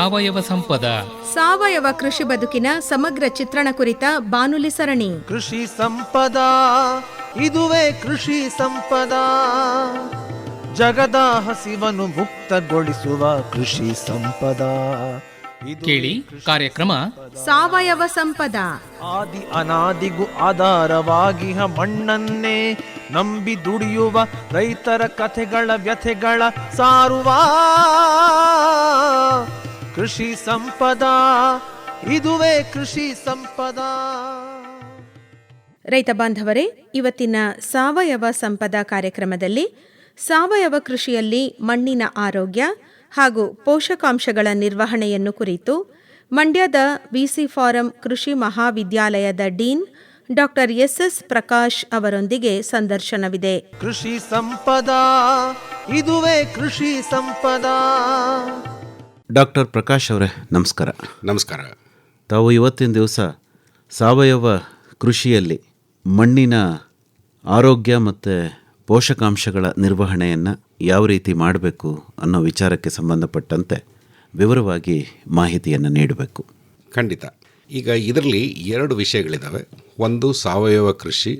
ಸಾವಯವ ಸಂಪದ. ಸಾವಯವ ಕೃಷಿ ಬದುಕಿನ ಸಮಗ್ರ ಚಿತ್ರಣ ಕುರಿತ ಬಾನುಲಿ ಸರಣಿ ಕೃಷಿ ಸಂಪದ. ಇದುವೇ ಕೃಷಿ ಸಂಪದ. ಜಗದ ಹಸಿವನ್ನು ಮುಕ್ತಗೊಳಿಸುವ ಕೃಷಿ ಸಂಪದ. ಕೇಳಿ ಕಾರ್ಯಕ್ರಮ ಸಾವಯವ ಸಂಪದ. ಆದಿ ಅನಾದಿಗೂ ಆಧಾರವಾಗಿ ಮಣ್ಣನ್ನೇ ನಂಬಿ ದುಡಿಯುವ ರೈತರ ಕಥೆಗಳ ವ್ಯಥೆಗಳ ಸಾರುವ ಕೃಷಿ ಸಂಪದ. ಇದುವೇ ಕೃಷಿ ಸಂಪದ. ರೈತ ಬಾಂಧವರೇ, ಇವತ್ತಿನ ಸಾವಯವ ಸಂಪದ ಕಾರ್ಯಕ್ರಮದಲ್ಲಿ ಸಾವಯವ ಕೃಷಿಯಲ್ಲಿ ಮಣ್ಣಿನ ಆರೋಗ್ಯ ಹಾಗೂ ಪೋಷಕಾಂಶಗಳ ನಿರ್ವಹಣೆಯನ್ನು ಕುರಿತು ಮಂಡ್ಯದ ವಿಸಿ ಫಾರಂ ಕೃಷಿ ಮಹಾವಿದ್ಯಾಲಯದ ಡೀನ್ ಡಾಕ್ಟರ್ ಎಸ್ ಪ್ರಕಾಶ್ ಅವರೊಂದಿಗೆ ಸಂದರ್ಶನವಿದೆ. ಕೃಷಿ ಸಂಪದ. ಇದುವೇ ಕೃಷಿ ಸಂಪದ. ಡಾಕ್ಟರ್ ಪ್ರಕಾಶ್ ಅವರೇ, ನಮಸ್ಕಾರ. ನಮಸ್ಕಾರ. ತಾವು ಇವತ್ತಿನ ದಿವಸ ಸಾವಯವ ಕೃಷಿಯಲ್ಲಿ ಮಣ್ಣಿನ ಆರೋಗ್ಯ ಮತ್ತು ಪೋಷಕಾಂಶಗಳ ನಿರ್ವಹಣೆಯನ್ನು ಯಾವ ರೀತಿ ಮಾಡಬೇಕು ಅನ್ನೋ ವಿಚಾರಕ್ಕೆ ಸಂಬಂಧಪಟ್ಟಂತೆ ವಿವರವಾಗಿ ಮಾಹಿತಿಯನ್ನು ನೀಡಬೇಕು. ಖಂಡಿತ. ಈಗ ಇದರಲ್ಲಿ ಎರಡು ವಿಷಯಗಳಿದ್ದಾವೆ. ಒಂದು ಸಾವಯವ ಕೃಷಿ,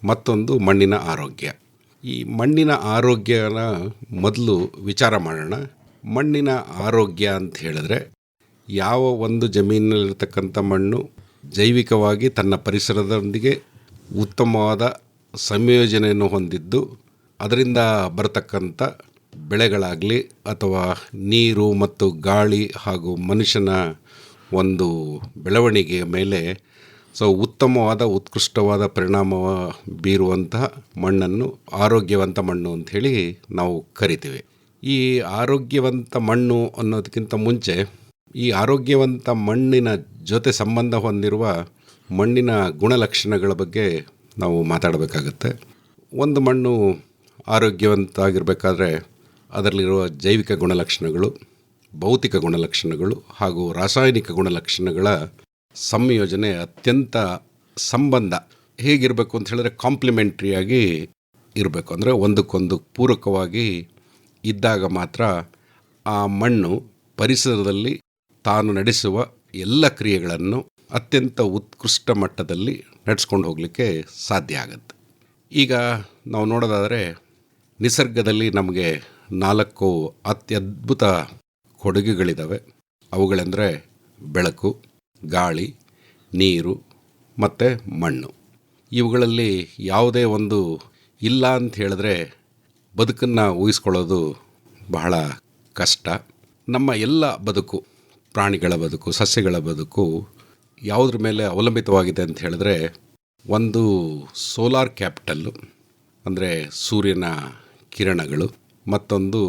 ಮತ್ತೊಂದು ಮಣ್ಣಿನ ಆರೋಗ್ಯ. ಈ ಮಣ್ಣಿನ ಆರೋಗ್ಯನ ಮೊದಲು ವಿಚಾರ ಮಾಡೋಣ. ಮಣ್ಣಿನ ಆರೋಗ್ಯ ಅಂತ ಹೇಳಿದ್ರೆ, ಯಾವ ಒಂದು ಜಮೀನಿನಲ್ಲಿರ್ತಕ್ಕಂಥ ಮಣ್ಣು ಜೈವಿಕವಾಗಿ ತನ್ನ ಪರಿಸರದೊಂದಿಗೆ ಉತ್ತಮವಾದ ಸಂಯೋಜನೆಯನ್ನು ಹೊಂದಿದ್ದು ಅದರಿಂದ ಬರತಕ್ಕಂಥ ಬೆಳೆಗಳಾಗಲಿ ಅಥವಾ ನೀರು ಮತ್ತು ಗಾಳಿ ಹಾಗೂ ಮನುಷ್ಯನ ಒಂದು ಬೆಳವಣಿಗೆಯ ಮೇಲೆ ಉತ್ತಮವಾದ ಉತ್ಕೃಷ್ಟವಾದ ಪರಿಣಾಮ ಬೀರುವಂತಹ ಮಣ್ಣನ್ನು ಆರೋಗ್ಯವಂತ ಮಣ್ಣು ಅಂಥೇಳಿ ನಾವು ಕರಿತೀವಿ. ಈ ಆರೋಗ್ಯವಂತ ಮಣ್ಣು ಅನ್ನೋದಕ್ಕಿಂತ ಮುಂಚೆ ಈ ಆರೋಗ್ಯವಂತ ಮಣ್ಣಿನ ಜೊತೆ ಸಂಬಂಧ ಹೊಂದಿರುವ ಮಣ್ಣಿನ ಗುಣಲಕ್ಷಣಗಳ ಬಗ್ಗೆ ನಾವು ಮಾತಾಡಬೇಕಾಗತ್ತೆ. ಒಂದು ಮಣ್ಣು ಆರೋಗ್ಯವಂತ ಆಗಿರಬೇಕಾದ್ರೆ ಅದರಲ್ಲಿರುವ ಜೈವಿಕ ಗುಣಲಕ್ಷಣಗಳು, ಭೌತಿಕ ಗುಣಲಕ್ಷಣಗಳು ಹಾಗೂ ರಾಸಾಯನಿಕ ಗುಣಲಕ್ಷಣಗಳ ಸಂಯೋಜನೆ ಅತ್ಯಂತ ಸಂಬಂಧ ಹೇಗಿರಬೇಕು ಅಂತ ಹೇಳಿದ್ರೆ ಕಾಂಪ್ಲಿಮೆಂಟ್ರಿಯಾಗಿ ಇರಬೇಕು. ಅಂದರೆ ಒಂದಕ್ಕೊಂದು ಪೂರಕವಾಗಿ ಇದ್ದಾಗ ಮಾತ್ರ ಆ ಮಣ್ಣು ಪರಿಸರದಲ್ಲಿ ತಾನು ನಡೆಸುವ ಎಲ್ಲ ಕ್ರಿಯೆಗಳನ್ನು ಅತ್ಯಂತ ಉತ್ಕೃಷ್ಟ ಮಟ್ಟದಲ್ಲಿ ನಡೆಸ್ಕೊಂಡು ಹೋಗಲಿಕ್ಕೆ ಸಾಧ್ಯ ಆಗುತ್ತೆ. ಈಗ ನಾವು ನೋಡೋದಾದರೆ ನಿಸರ್ಗದಲ್ಲಿ ನಮಗೆ 4 ಅತ್ಯದ್ಭುತ ಕೊಡುಗೆಗಳಿದ್ದಾವೆ. ಅವುಗಳೆಂದರೆ ಬೆಳಕು, ಗಾಳಿ, ನೀರು ಮತ್ತು ಮಣ್ಣು. ಇವುಗಳಲ್ಲಿ ಯಾವುದೇ ಒಂದು ಇಲ್ಲ ಅಂತ ಹೇಳಿದ್ರೆ ಬದುಕನ್ನು ಊಹಿಸ್ಕೊಳ್ಳೋದು ಬಹಳ ಕಷ್ಟ. ನಮ್ಮ ಎಲ್ಲ ಬದುಕು, ಪ್ರಾಣಿಗಳ ಬದುಕು, ಸಸ್ಯಗಳ ಬದುಕು ಯಾವುದ್ರ ಮೇಲೆ ಅವಲಂಬಿತವಾಗಿದೆ ಅಂತ ಹೇಳಿದ್ರೆ, ಒಂದು ಸೋಲಾರ್ ಕ್ಯಾಪಿಟಲ್ಲು ಅಂದರೆ ಸೂರ್ಯನ ಕಿರಣಗಳು, ಮತ್ತೊಂದು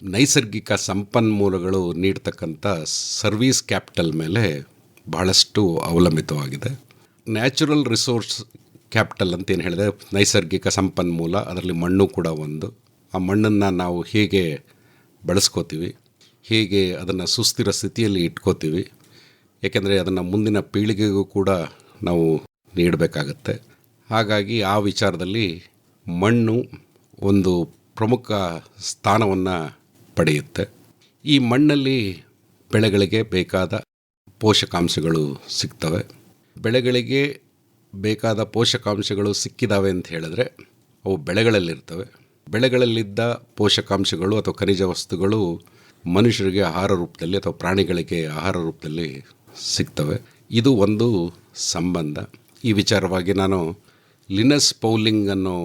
ನೈಸರ್ಗಿಕ ಸಂಪನ್ಮೂಲಗಳು ನೀಡ್ತಕ್ಕಂಥ ಸರ್ವೀಸ್ ಕ್ಯಾಪಿಟಲ್ ಮೇಲೆ ಬಹಳಷ್ಟು ಅವಲಂಬಿತವಾಗಿದೆ. ನ್ಯಾಚುರಲ್ ರಿಸೋರ್ಸ್ ಕ್ಯಾಪಿಟಲ್ ಅಂತೇನು ಹೇಳಿದ್ರೆ ನೈಸರ್ಗಿಕ ಸಂಪನ್ಮೂಲ, ಅದರಲ್ಲಿ ಮಣ್ಣು ಕೂಡ ಒಂದು. ಆ ಮಣ್ಣನ್ನು ನಾವು ಹೇಗೆ ಬಳಸ್ಕೋತೀವಿ, ಹೇಗೆ ಅದನ್ನು ಸುಸ್ಥಿರ ಸ್ಥಿತಿಯಲ್ಲಿ ಇಟ್ಕೋತೀವಿ, ಏಕೆಂದರೆ ಅದನ್ನು ಮುಂದಿನ ಪೀಳಿಗೆಗೂ ಕೂಡ ನಾವು ನೀಡಬೇಕಾಗತ್ತೆ. ಹಾಗಾಗಿ ಆ ವಿಚಾರದಲ್ಲಿ ಮಣ್ಣು ಒಂದು ಪ್ರಮುಖ ಸ್ಥಾನವನ್ನು ಪಡೆಯುತ್ತೆ. ಈ ಮಣ್ಣಲ್ಲಿ ಬೆಳೆಗಳಿಗೆ ಬೇಕಾದ ಪೋಷಕಾಂಶಗಳು ಸಿಗ್ತವೆ. ಬೆಳೆಗಳಿಗೆ ಬೇಕಾದ ಪೋಷಕಾಂಶಗಳು ಸಿಕ್ಕಿದ್ದಾವೆ ಅಂತ ಹೇಳಿದ್ರೆ ಅವು ಬೆಳೆಗಳಲ್ಲಿರ್ತವೆ. ಬೆಳೆಗಳಲ್ಲಿದ್ದ ಪೋಷಕಾಂಶಗಳು ಅಥವಾ ಖನಿಜ ವಸ್ತುಗಳು ಮನುಷ್ಯರಿಗೆ ಆಹಾರ ರೂಪದಲ್ಲಿ ಅಥವಾ ಪ್ರಾಣಿಗಳಿಗೆ ಆಹಾರ ರೂಪದಲ್ಲಿ ಸಿಗ್ತವೆ. ಇದು ಒಂದು ಸಂಬಂಧ. ಈ ವಿಚಾರವಾಗಿ ನಾನು ಲಿನಸ್ ಪೌಲಿಂಗ್ ಅನ್ನೋ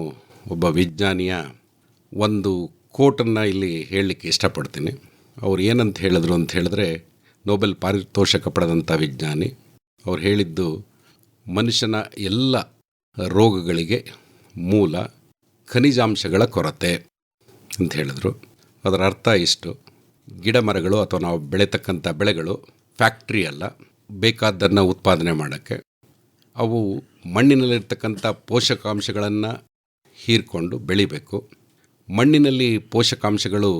ಒಬ್ಬ ವಿಜ್ಞಾನಿಯ ಒಂದು ಕೋಟನ್ನು ಇಲ್ಲಿ ಹೇಳಲಿಕ್ಕೆ ಇಷ್ಟಪಡ್ತೀನಿ. ಅವ್ರು ಏನಂತ ಹೇಳಿದ್ರು ಅಂತ ಹೇಳಿದ್ರೆ, ನೊಬೆಲ್ ಪಾರಿತೋಷಕ ಪಡೆದಂಥ ವಿಜ್ಞಾನಿ. ಅವ್ರು ಹೇಳಿದ್ದು, ಮನುಷ್ಯನ ಎಲ್ಲ ರೋಗಗಳಿಗೆ ಮೂಲ ಖನಿಜಾಂಶಗಳ ಕೊರತೆ ಅಂತ ಹೇಳಿದ್ರು. ಅದರ ಅರ್ಥ ಇಷ್ಟು: ಗಿಡ ಮರಗಳು ಅಥವಾ ನಾವು ಬೆಳೀತಕ್ಕಂಥ ಬೆಳೆಗಳು ಫ್ಯಾಕ್ಟ್ರಿ ಅಲ್ಲ, ಬೇಕಾದ್ದನ್ನು ಉತ್ಪಾದನೆ ಮಾಡೋಕ್ಕೆ. ಅವು ಮಣ್ಣಿನಲ್ಲಿರ್ತಕ್ಕಂಥ ಪೋಷಕಾಂಶಗಳನ್ನು ಹೀರಿಕೊಂಡು ಬೆಳಿಬೇಕು. ಮಣ್ಣಿನಲ್ಲಿ ಪೋಷಕಾಂಶಗಳು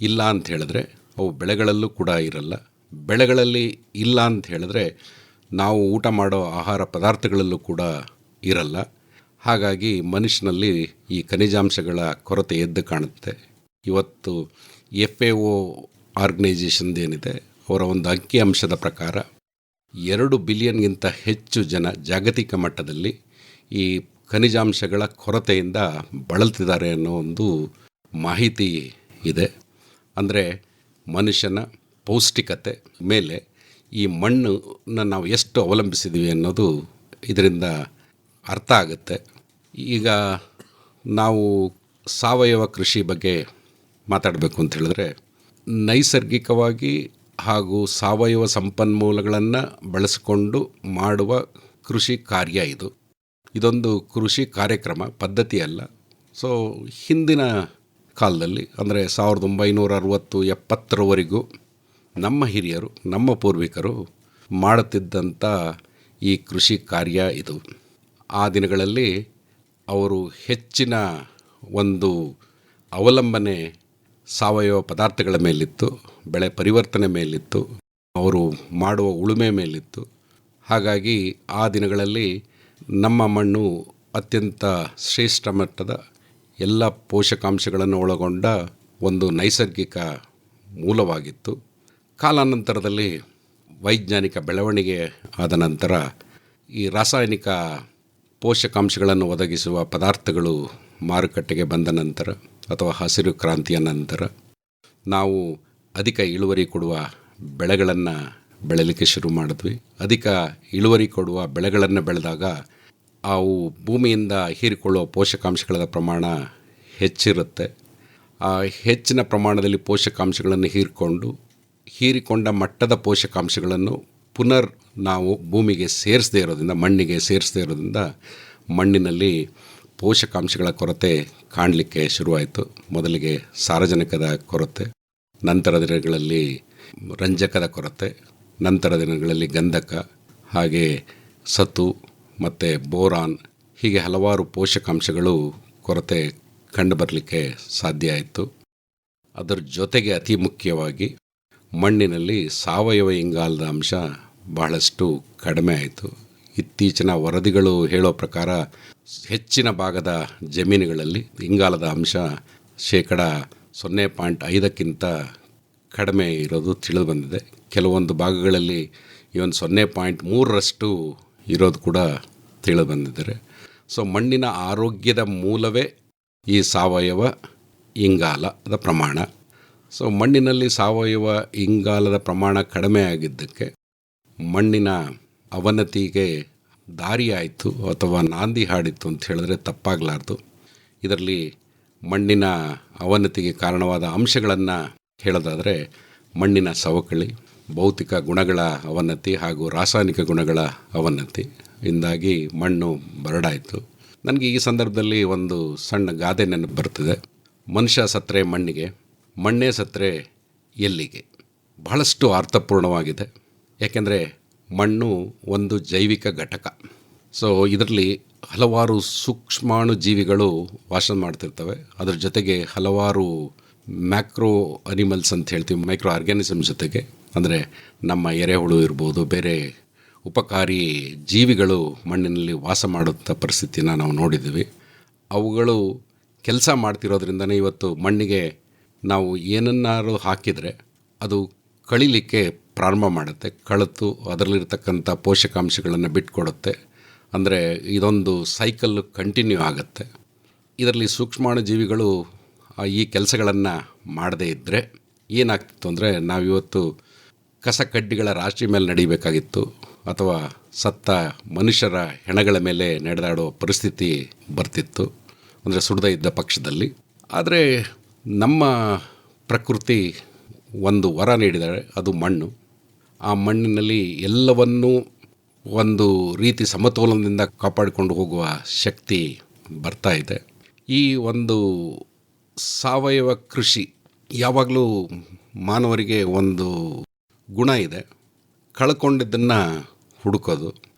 ಇಲ್ಲ ಅಂತ ಹೇಳಿದ್ರೆ ಅವು ಬೆಳೆಗಳಲ್ಲೂ ಕೂಡ ಇರಲ್ಲ. ಬೆಳೆಗಳಲ್ಲಿ ಇಲ್ಲ ಅಂತ ಹೇಳಿದ್ರೆ ನಾವು ಊಟ ಮಾಡೋ ಆಹಾರ ಪದಾರ್ಥಗಳಲ್ಲೂ ಕೂಡ ಇರಲ್ಲ. ಹಾಗಾಗಿ ಮನುಷ್ಯನಲ್ಲಿ ಈ ಖನಿಜಾಂಶಗಳ ಕೊರತೆ ಎದ್ದು ಕಾಣುತ್ತೆ. ಇವತ್ತು FAO ಆರ್ಗನೈಜೇಷನ್ದೇನಿದೆ ಅವರ ಒಂದು ಅಂಕಿಅಂಶದ ಪ್ರಕಾರ 2 ಬಿಲಿಯನ್ಗಿಂತ ಹೆಚ್ಚು ಜನ ಜಾಗತಿಕ ಮಟ್ಟದಲ್ಲಿ ಈ ಖನಿಜಾಂಶಗಳ ಕೊರತೆಯಿಂದ ಬಳಲ್ತಿದ್ದಾರೆ ಅನ್ನೋ ಒಂದು ಮಾಹಿತಿ ಇದೆ. ಅಂದರೆ ಮನುಷ್ಯನ ಪೌಷ್ಟಿಕತೆ ಮೇಲೆ ಈ ಮಣ್ಣನ್ನು ನಾವು ಎಷ್ಟು ಅವಲಂಬಿಸಿದ್ದೀವಿ ಅನ್ನೋದು ಇದರಿಂದ ಅರ್ಥ ಆಗುತ್ತೆ. ಈಗ ನಾವು ಸಾವಯವ ಕೃಷಿ ಬಗ್ಗೆ ಮಾತಾಡಬೇಕು ಅಂತ ಹೇಳಿದ್ರೆ, ನೈಸರ್ಗಿಕವಾಗಿ ಹಾಗೂ ಸಾವಯವ ಸಂಪನ್ಮೂಲಗಳನ್ನು ಬಳಸಿಕೊಂಡು ಮಾಡುವ ಕೃಷಿ ಕಾರ್ಯ ಇದು. ಇದೊಂದು ಕೃಷಿ ಕಾರ್ಯಕ್ರಮ ಪದ್ಧತಿ ಅಲ್ಲ. ಸೊ ಹಿಂದಿನ ಕಾಲದಲ್ಲಿ ಅಂದರೆ 1960-70ರವರೆಗೂ ನಮ್ಮ ಹಿರಿಯರು, ನಮ್ಮ ಪೂರ್ವಿಕರು ಮಾಡುತ್ತಿದ್ದಂಥ ಈ ಕೃಷಿ ಕಾರ್ಯ ಇದು. ಆ ದಿನಗಳಲ್ಲಿ ಅವರು ಹೆಚ್ಚಿನ ಒಂದು ಅವಲಂಬನೆ ಸಾವಯವ ಪದಾರ್ಥಗಳ ಮೇಲಿತ್ತು, ಬೆಳೆ ಪರಿವರ್ತನೆ ಮೇಲಿತ್ತು, ಅವರು ಮಾಡುವ ಉಳುಮೆ ಮೇಲಿತ್ತು. ಹಾಗಾಗಿ ಆ ದಿನಗಳಲ್ಲಿ ನಮ್ಮ ಮಣ್ಣು ಅತ್ಯಂತ ಶ್ರೇಷ್ಠ ಮಟ್ಟದ ಎಲ್ಲ ಪೋಷಕಾಂಶಗಳನ್ನು ಒಳಗೊಂಡ ಒಂದು ನೈಸರ್ಗಿಕ ಮೂಲವಾಗಿತ್ತು. ಕಾಲಾನಂತರದಲ್ಲಿ ವೈಜ್ಞಾನಿಕ ಬೆಳವಣಿಗೆ ಆದ ನಂತರ ಈ ರಾಸಾಯನಿಕ ಪೋಷಕಾಂಶಗಳನ್ನು ಒದಗಿಸುವ ಪದಾರ್ಥಗಳು ಮಾರುಕಟ್ಟೆಗೆ ಬಂದ ನಂತರ ಅಥವಾ ಹಸಿರು ಕ್ರಾಂತಿಯ ನಂತರ ನಾವು ಅಧಿಕ ಇಳುವರಿ ಕೊಡುವ ಬೆಳೆಗಳನ್ನು ಬೆಳೀಲಿಕ್ಕೆ ಶುರು ಮಾಡಿದ್ವಿ. ಅಧಿಕ ಇಳುವರಿ ಕೊಡುವ ಬೆಳೆಗಳನ್ನು ಬೆಳೆದಾಗ ಅವು ಭೂಮಿಯಿಂದ ಹೀರಿಕೊಳ್ಳುವ ಪೋಷಕಾಂಶಗಳ ಪ್ರಮಾಣ ಹೆಚ್ಚಿರುತ್ತೆ. ಆ ಹೆಚ್ಚಿನ ಪ್ರಮಾಣದಲ್ಲಿ ಪೋಷಕಾಂಶಗಳನ್ನು ಹೀರಿಕೊಂಡ ಮಟ್ಟದ ಪೋಷಕಾಂಶಗಳನ್ನು ಪುನರ್ ನಾವು ಭೂಮಿಗೆ ಸೇರಿಸದೇ ಇರೋದ್ರಿಂದ, ಮಣ್ಣಿಗೆ ಸೇರಿಸದೇ ಇರೋದ್ರಿಂದ ಮಣ್ಣಿನಲ್ಲಿ ಪೋಷಕಾಂಶಗಳ ಕೊರತೆ ಕಾಣಲಿಕ್ಕೆ ಶುರುವಾಯಿತು. ಮೊದಲಿಗೆ ಸಾರಜನಕದ ಕೊರತೆ, ನಂತರ ದಿನಗಳಲ್ಲಿ ರಂಜಕದ ಕೊರತೆ, ನಂತರ ದಿನಗಳಲ್ಲಿ ಗಂಧಕ, ಹಾಗೆ ಸತು ಮತ್ತು ಬೋರಾನ್, ಹೀಗೆ ಹಲವಾರು ಪೋಷಕಾಂಶಗಳು ಕೊರತೆ ಕಂಡುಬರಲಿಕ್ಕೆ ಸಾಧ್ಯ ಆಯಿತು. ಅದರ ಜೊತೆಗೆ ಅತಿ ಮುಖ್ಯವಾಗಿ ಮಣ್ಣಿನಲ್ಲಿ ಸಾವಯವ ಇಂಗಾಲದ ಅಂಶ ಬಹಳಷ್ಟು ಕಡಿಮೆ ಆಯಿತು. ಇತ್ತೀಚಿನ ವರದಿಗಳು ಹೇಳೋ ಪ್ರಕಾರ ಹೆಚ್ಚಿನ ಭಾಗದ ಜಮೀನುಗಳಲ್ಲಿ ಇಂಗಾಲದ ಅಂಶ 0.5ಕ್ಕಿಂತ ಕಡಿಮೆ ಇರೋದು ತಿಳಿದು ಬಂದಿದೆ. ಕೆಲವೊಂದು ಭಾಗಗಳಲ್ಲಿ ಇವನ್ 0.3ರಷ್ಟು ಇರೋದು ಕೂಡ ತಿಳಿದು ಬಂದಿದ್ದಾರೆ. ಸೊ ಮಣ್ಣಿನ ಆರೋಗ್ಯದ ಮೂಲವೇ ಈ ಸಾವಯವ ಇಂಗಾಲದ ಪ್ರಮಾಣ. ಸೊ ಮಣ್ಣಿನಲ್ಲಿ ಸಾವಯವ ಇಂಗಾಲದ ಪ್ರಮಾಣ ಕಡಿಮೆ ಆಗಿದ್ದಕ್ಕೆ ಮಣ್ಣಿನ ಅವನತಿಗೆ ದಾರಿಯಾಯಿತು ಅಥವಾ ನಾಂದಿ ಹಾಡಿತ್ತು ಅಂತ ಹೇಳಿದ್ರೆ ತಪ್ಪಾಗಲಾರ್ದು. ಇದರಲ್ಲಿ ಮಣ್ಣಿನ ಅವನತಿಗೆ ಕಾರಣವಾದ ಅಂಶಗಳನ್ನು ಹೇಳೋದಾದರೆ ಮಣ್ಣಿನ ಸವಕಳಿ, ಭೌತಿಕ ಗುಣಗಳ ಅವನತಿ ಹಾಗೂ ರಾಸಾಯನಿಕ ಗುಣಗಳ ಅವನತಿ ಇಂದಾಗಿ ಮಣ್ಣು ಬರಡಾಯಿತು. ನನಗೆ ಈ ಸಂದರ್ಭದಲ್ಲಿ ಒಂದು ಸಣ್ಣ ಗಾದೆ ನೆನಪು ಬರ್ತಿದೆ. ಮನುಷ್ಯ ಸತ್ತರೆ ಮಣ್ಣಿಗೆ, ಮಣ್ಣೇ ಸತ್ತರೆ ಎಲ್ಲಿಗೆ. ಬಹಳಷ್ಟು ಅರ್ಥಪೂರ್ಣವಾಗಿದೆ. ಯಾಕೆಂದರೆ ಮಣ್ಣು ಒಂದು ಜೈವಿಕ ಘಟಕ. ಸೊ ಇದರಲ್ಲಿ ಹಲವಾರು ಸೂಕ್ಷ್ಮಾಣು ಜೀವಿಗಳು ವಾಸ ಮಾಡ್ತಿರ್ತವೆ. ಅದರ ಜೊತೆಗೆ ಹಲವಾರು ಮ್ಯಾಕ್ರೋ ಅನಿಮಲ್ಸ್ ಅಂತ ಹೇಳ್ತೀವಿ, ಮೈಕ್ರೋ ಆರ್ಗ್ಯಾನಿಸಮ್ ಜೊತೆಗೆ, ಅಂದರೆ ನಮ್ಮ ಎರೆಹುಳು ಇರ್ಬೋದು, ಬೇರೆ ಉಪಕಾರಿ ಜೀವಿಗಳು ಮಣ್ಣಿನಲ್ಲಿ ವಾಸ ಮಾಡುವಂಥ ಪರಿಸ್ಥಿತಿನ ನಾವು ನೋಡಿದ್ದೀವಿ. ಅವುಗಳು ಕೆಲಸ ಮಾಡ್ತಿರೋದ್ರಿಂದನೇ ಇವತ್ತು ಮಣ್ಣಿಗೆ ನಾವು ಏನನ್ನಾರು ಹಾಕಿದರೆ ಅದು ಕಳಿಲಿಕ್ಕೆ ಪ್ರಾರಂಭ ಮಾಡುತ್ತೆ, ಕಳೆತು ಅದರಲ್ಲಿರ್ತಕ್ಕಂಥ ಪೋಷಕಾಂಶಗಳನ್ನು ಬಿಟ್ಕೊಡುತ್ತೆ. ಅಂದರೆ ಇದೊಂದು ಸೈಕಲ್ ಕಂಟಿನ್ಯೂ ಆಗುತ್ತೆ. ಇದರಲ್ಲಿ ಸೂಕ್ಷ್ಮಾಣು ಜೀವಿಗಳು ಈ ಕೆಲಸಗಳನ್ನು ಮಾಡದೇ ಇದ್ದರೆ ಏನಾಗ್ತಿತ್ತು ಅಂದರೆ, ನಾವಿವತ್ತು ಕಸ ಕಡ್ಡಿಗಳ ರಾಶಿ ಮೇಲೆ ನಡಿಬೇಕಾಗಿತ್ತು ಅಥವಾ ಸತ್ತ ಮನುಷ್ಯರ ಹೆಣಗಳ ಮೇಲೆ ನಡೆದಾಡೋ ಪರಿಸ್ಥಿತಿ ಬರ್ತಿತ್ತು, ಅಂದರೆ ಸುಡದೇ ಇದ್ದ ಪಕ್ಷದಲ್ಲಿ. ಆದರೆ ನಮ್ಮ ಪ್ರಕೃತಿ ಒಂದು ವರ ನೀಡಿದರೆ ಅದು ಮಣ್ಣು. ಆ ಮಣ್ಣಿನಲ್ಲಿ ಎಲ್ಲವನ್ನೂ ಒಂದು ರೀತಿ ಸಮತೋಲನದಿಂದ ಕಾಪಾಡಿಕೊಂಡು ಹೋಗುವ ಶಕ್ತಿ ಬರ್ತಾ ಇದೆ. ಈ ಒಂದು ಸಾವಯವ ಕೃಷಿ ಯಾವಾಗಲೂ ಮಾನವರಿಗೆ ಒಂದು ಗುಣ ಇದೆ, ಕಳ್ಕೊಂಡಿದ್ದನ್ನು ಹುಡುಕೋದು.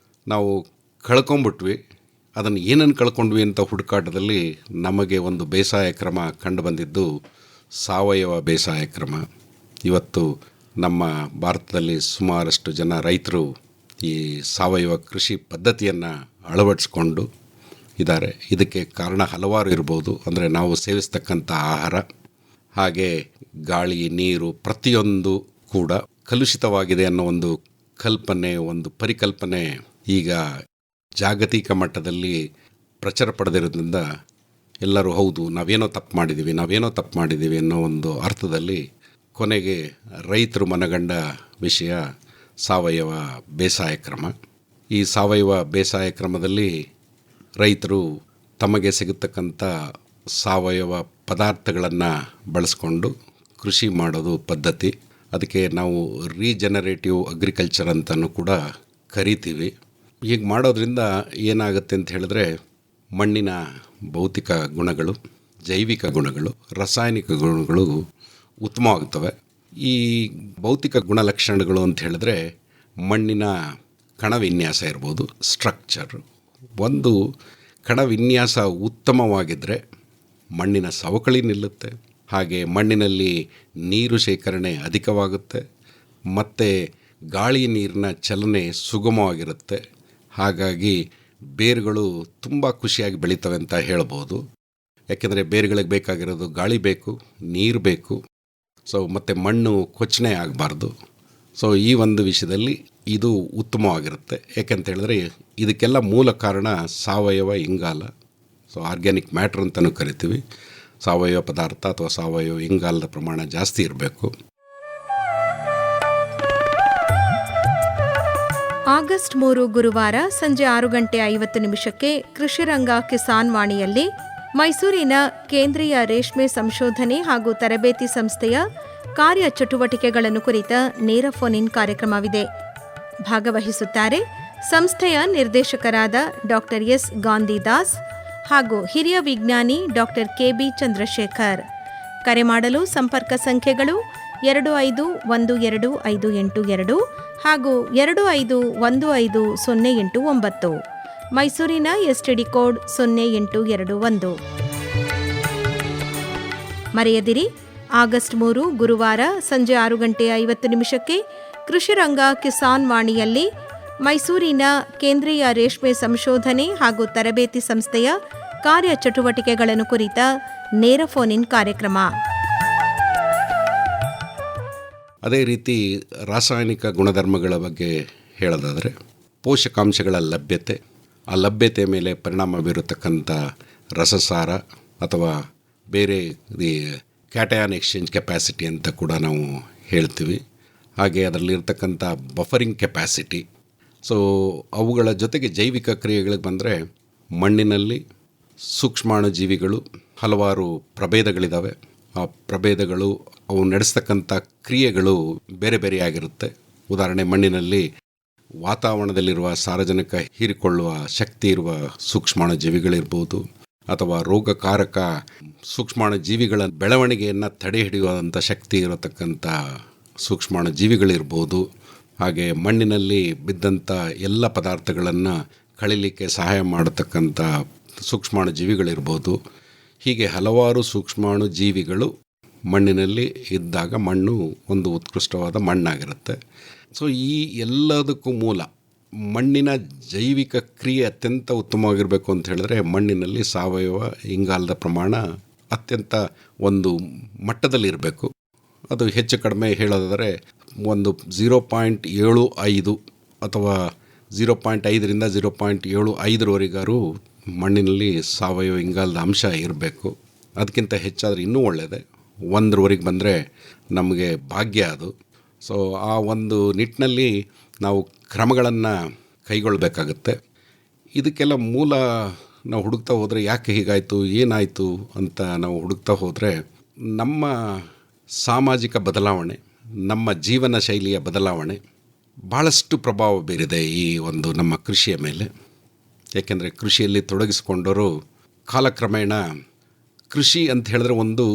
ನಾವು ಕಳ್ಕೊಂಬಿಟ್ವಿ, ಅದನ್ನು ಏನನ್ನು ಕಳ್ಕೊಂಡ್ವಿ ಅಂತ ಹುಡುಕಾಟದಲ್ಲಿ ನಮಗೆ ಒಂದು ಬೇಸಾಯ ಕ್ರಮ ಕಂಡು ಬಂದಿದ್ದು ಸಾವಯವ ಬೇಸಾಯ ಕ್ರಮ. ಇವತ್ತು ನಮ್ಮ ಭಾರತದಲ್ಲಿ ಸುಮಾರಷ್ಟು ಜನ ರೈತರು ಈ ಸಾವಯವ ಕೃಷಿ ಪದ್ಧತಿಯನ್ನು ಅಳವಡಿಸ್ಕೊಂಡು ಇದ್ದಾರೆ. ಇದಕ್ಕೆ ಕಾರಣ ಹಲವಾರು ಇರ್ಬೋದು. ಅಂದರೆ ನಾವು ಸೇವಿಸ್ತಕ್ಕಂಥ ಆಹಾರ, ಹಾಗೆ ಗಾಳಿ, ನೀರು ಪ್ರತಿಯೊಂದು ಕೂಡ ಕಲುಷಿತವಾಗಿದೆ ಅನ್ನೋ ಒಂದು ಕಲ್ಪನೆ, ಒಂದು ಪರಿಕಲ್ಪನೆ ಈಗ ಜಾಗತಿಕ ಮಟ್ಟದಲ್ಲಿ ಪ್ರಚಾರ ಪಡೆದಿರೋದ್ರಿಂದ ಎಲ್ಲರೂ ಹೌದು ನಾವೇನೋ ತಪ್ಪು ಮಾಡಿದ್ದೀವಿ ಅನ್ನೋ ಒಂದು ಅರ್ಥದಲ್ಲಿ ಕೊನೆಗೆ ರೈತರು ಮನಗಂಡ ವಿಷಯ ಸಾವಯವ ಬೇಸಾಯ ಕ್ರಮ. ಈ ಸಾವಯವ ಬೇಸಾಯ ಕ್ರಮದಲ್ಲಿ ರೈತರು ತಮಗೆ ಸಿಗತಕ್ಕಂಥ ಸಾವಯವ ಪದಾರ್ಥಗಳನ್ನು ಬಳಸ್ಕೊಂಡು ಕೃಷಿ ಮಾಡೋದು ಪದ್ಧತಿ. ಅದಕ್ಕೆ ನಾವು ರೀಜನರೇಟಿವ್ ಅಗ್ರಿಕಲ್ಚರ್ ಅಂತಲೂ ಕೂಡ ಕರಿತೀವಿ. ಹೀಗೆ ಮಾಡೋದ್ರಿಂದ ಏನಾಗುತ್ತೆ ಅಂತ ಹೇಳಿದ್ರೆ ಮಣ್ಣಿನ ಭೌತಿಕ ಗುಣಗಳು, ಜೈವಿಕ ಗುಣಗಳು, ರಾಸಾಯನಿಕ ಗುಣಗಳು ಉತ್ತಮವಾಗ್ತವೆ. ಈ ಭೌತಿಕ ಗುಣಲಕ್ಷಣಗಳು ಅಂತ ಹೇಳಿದ್ರೆ ಮಣ್ಣಿನ ಕಣವಿನ್ಯಾಸ ಇರ್ಬೋದು, ಸ್ಟ್ರಕ್ಚರ್. ಒಂದು ಕಣವಿನ್ಯಾಸ ಉತ್ತಮವಾಗಿದ್ದರೆ ಮಣ್ಣಿನ ಸವಕಳಿ ನಿಲ್ಲುತ್ತೆ, ಹಾಗೆ ಮಣ್ಣಿನಲ್ಲಿ ನೀರು ಶೇಖರಣೆ ಅಧಿಕವಾಗುತ್ತೆ, ಮತ್ತು ಗಾಳಿ ನೀರಿನ ಚಲನೆ ಸುಗಮವಾಗಿರುತ್ತೆ. ಹಾಗಾಗಿ ಬೇರುಗಳು ತುಂಬ ಖುಷಿಯಾಗಿ ಬೆಳೀತವೆ ಅಂತ ಹೇಳ್ಬೋದು. ಯಾಕೆಂದರೆ ಬೇರುಗಳಿಗೆ ಬೇಕಾಗಿರೋದು ಗಾಳಿ ಬೇಕು, ನೀರು ಬೇಕು. ಮತ್ತು ಮಣ್ಣು ಕೊಚ್ಚನೆ ಆಗಬಾರ್ದು. ಈ ಒಂದು ವಿಷಯದಲ್ಲಿ ಇದು ಉತ್ತಮವಾಗಿರುತ್ತೆ. ಯಾಕೆಂತ ಹೇಳಿದ್ರೆ ಇದಕ್ಕೆಲ್ಲ ಮೂಲ ಕಾರಣ ಸಾವಯವ ಇಂಗಾಲ, ಆರ್ಗ್ಯಾನಿಕ್ ಮ್ಯಾಟ್ರ್ ಅಂತಲೂ ಕರಿತೀವಿ. ಸಾವಯವ ಪದಾರ್ಥ ಅಥವಾ ಸಾವಯವ ಇಂಗಾಲದ ಪ್ರಮಾಣ ಜಾಸ್ತಿ ಇರಬೇಕು. ಆಗಸ್ಟ್ 3 ಗುರುವಾರ ಸಂಜೆ 6:50 ಕೃಷಿರಂಗ ಕಿಸಾನ್ ವಾಣಿಯಲ್ಲಿ ಮೈಸೂರಿನ ಕೇಂದ್ರೀಯ ರೇಷ್ಮೆ ಸಂಶೋಧನೆ ಹಾಗೂ ತರಬೇತಿ ಸಂಸ್ಥೆಯ ಕಾರ್ಯಚಟುವಟಿಕೆಗಳನ್ನು ಕುರಿತ ನೇರ ಫೋನ್ ಇನ್ ಕಾರ್ಯಕ್ರಮವಿದೆ. ಭಾಗವಹಿಸುತ್ತಾರೆ ಸಂಸ್ಥೆಯ ನಿರ್ದೇಶಕರಾದ ಡಾಕ್ಟರ್ ಎಸ್ ಗಾಂಧಿದಾಸ್ ಹಾಗೂ ಹಿರಿಯ ವಿಜ್ಞಾನಿ ಡಾಕ್ಟರ್ ಕೆಬಿ ಚಂದ್ರಶೇಖರ್. ಕರೆ ಮಾಡಲು ಸಂಪರ್ಕ ಸಂಖ್ಯೆಗಳು 25125882 ಹಾಗೂ 25150889. ಮೈಸೂರಿನ ಎಸ್ಟಿಡಿ ಕೋಡ್ 0821. ಮರೆಯದಿರಿ, ಆಗಸ್ಟ್ 3 ಗುರುವಾರ ಸಂಜೆ 6:50 ಕೃಷಿರಂಗ ಕಿಸಾನ್ ವಾಣಿಯಲ್ಲಿ ಮೈಸೂರಿನ ಕೇಂದ್ರೀಯ ರೇಷ್ಮೆ ಸಂಶೋಧನೆ ಹಾಗೂ ತರಬೇತಿ ಸಂಸ್ಥೆಯ ಕಾರ್ಯಚಟುವಟಿಕೆಗಳನ್ನು ಕುರಿತ ನೇರ ಫೋನ್ ಇನ್ ಕಾರ್ಯಕ್ರಮ. ಅದೇ ರೀತಿ ರಾಸಾಯನಿಕ ಗುಣಧರ್ಮಗಳ ಬಗ್ಗೆ ಹೇಳೋದಾದರೆ ಪೋಷಕಾಂಶಗಳ ಲಭ್ಯತೆ, ಆ ಲಭ್ಯತೆ ಮೇಲೆ ಪರಿಣಾಮ ಬೀರತಕ್ಕಂಥ ರಸಸಾರ ಅಥವಾ ಬೇರೆ ಕ್ಯಾಟಯಾನ್ ಎಕ್ಸ್ಚೇಂಜ್ ಕೆಪ್ಯಾಸಿಟಿ ಅಂತ ಕೂಡ ನಾವು ಹೇಳ್ತೀವಿ. ಹಾಗೆ ಅದರಲ್ಲಿರ್ತಕ್ಕಂಥ ಬಫರಿಂಗ್ ಕೆಪ್ಯಾಸಿಟಿ. ಅವುಗಳ ಜೊತೆಗೆ ಜೈವಿಕ ಕ್ರಿಯೆಗಳಿಗೆ ಬಂದರೆ ಮಣ್ಣಿನಲ್ಲಿ ಸೂಕ್ಷ್ಮಾಣುಜೀವಿಗಳು ಹಲವಾರು ಪ್ರಭೇದಗಳಿದ್ದಾವೆ. ಆ ಪ್ರಭೇದಗಳು ಅವು ನಡೆಸ್ತಕ್ಕಂಥ ಕ್ರಿಯೆಗಳು ಬೇರೆ ಬೇರೆಯಾಗಿರುತ್ತೆ. ಉದಾಹರಣೆ, ಮಣ್ಣಿನಲ್ಲಿ ವಾತಾವರಣದಲ್ಲಿರುವ ಸಾರಜನಕ ಹೀರಿಕೊಳ್ಳುವ ಶಕ್ತಿ ಇರುವ ಸೂಕ್ಷ್ಮಾಣುಜೀವಿಗಳಿರ್ಬೋದು, ಅಥವಾ ರೋಗಕಾರಕ ಸೂಕ್ಷ್ಮಾಣುಜೀವಿಗಳ ಬೆಳವಣಿಗೆಯನ್ನು ತಡೆ ಹಿಡಿಯುವಂಥ ಶಕ್ತಿ ಇರತಕ್ಕಂಥ ಸೂಕ್ಷ್ಮಾಣುಜೀವಿಗಳಿರ್ಬೋದು. ಹಾಗೆ ಮಣ್ಣಿನಲ್ಲಿ ಬಿದ್ದಂಥ ಎಲ್ಲ ಪದಾರ್ಥಗಳನ್ನು ಕಳೀಲಿಕ್ಕೆ ಸಹಾಯ ಮಾಡತಕ್ಕಂಥ ಸೂಕ್ಷ್ಮಾಣುಜೀವಿಗಳಿರ್ಬೋದು. ಹೀಗೆ ಹಲವಾರು ಸೂಕ್ಷ್ಮಾಣುಜೀವಿಗಳು ಮಣ್ಣಿನಲ್ಲಿ ಇದ್ದಾಗ ಮಣ್ಣು ಒಂದು ಉತ್ಕೃಷ್ಟವಾದ ಮಣ್ಣಾಗಿರುತ್ತೆ. ಈ ಎಲ್ಲದಕ್ಕೂ ಮೂಲ ಮಣ್ಣಿನ ಜೈವಿಕ ಕ್ರಿಯೆ ಅತ್ಯಂತ ಉತ್ತಮವಾಗಿರಬೇಕು ಅಂತ ಹೇಳಿದ್ರೆ ಮಣ್ಣಿನಲ್ಲಿ ಸಾವಯವ ಇಂಗಾಲದ ಪ್ರಮಾಣ ಅತ್ಯಂತ ಒಂದು ಮಟ್ಟದಲ್ಲಿರಬೇಕು. ಅದು ಹೆಚ್ಚು ಕಡಿಮೆ ಹೇಳೋದಾದರೆ ಒಂದು 0.75 ಅಥವಾ 0.5ರಿಂದ 0.75ವರೆಗಾರು ಮಣ್ಣಿನಲ್ಲಿ ಸಾವಯವ ಇಂಗಾಲದ ಅಂಶ ಇರಬೇಕು. ಅದಕ್ಕಿಂತ ಹೆಚ್ಚಾದರೆ ಇನ್ನೂ ಒಳ್ಳೆಯದೇ. 1ವರೆಗೆ ಬಂದರೆ ನಮಗೆ ಭಾಗ್ಯ ಅದು. ಆ ಒಂದು ನಿಟ್ಟಿನಲ್ಲಿ ನಾವು ಕ್ರಮಗಳನ್ನು ಕೈಗೊಳ್ಳಬೇಕಾಗತ್ತೆ. ಇದಕ್ಕೆಲ್ಲ ಮೂಲ ನಾವು ಹುಡುಕ್ತಾ ಹೋದರೆ ಯಾಕೆ ಹೀಗಾಯಿತು, ಏನಾಯಿತು ಅಂತ ನಾವು ಹುಡುಕ್ತಾ ಹೋದರೆ ನಮ್ಮ ಸಾಮಾಜಿಕ ಬದಲಾವಣೆ, ನಮ್ಮ ಜೀವನ ಶೈಲಿಯ ಬದಲಾವಣೆ ಭಾಳಷ್ಟು ಪ್ರಭಾವ ಬೀರಿದೆ ಈ ಒಂದು ನಮ್ಮ ಕೃಷಿಯ ಮೇಲೆ. ಏಕೆಂದರೆ ಕೃಷಿಯಲ್ಲಿ ತೊಡಗಿಸಿಕೊಂಡವರು ಕಾಲಕ್ರಮೇಣ ಕೃಷಿ ಅಂತ ಹೇಳಿದ್ರೆ ಒಂದು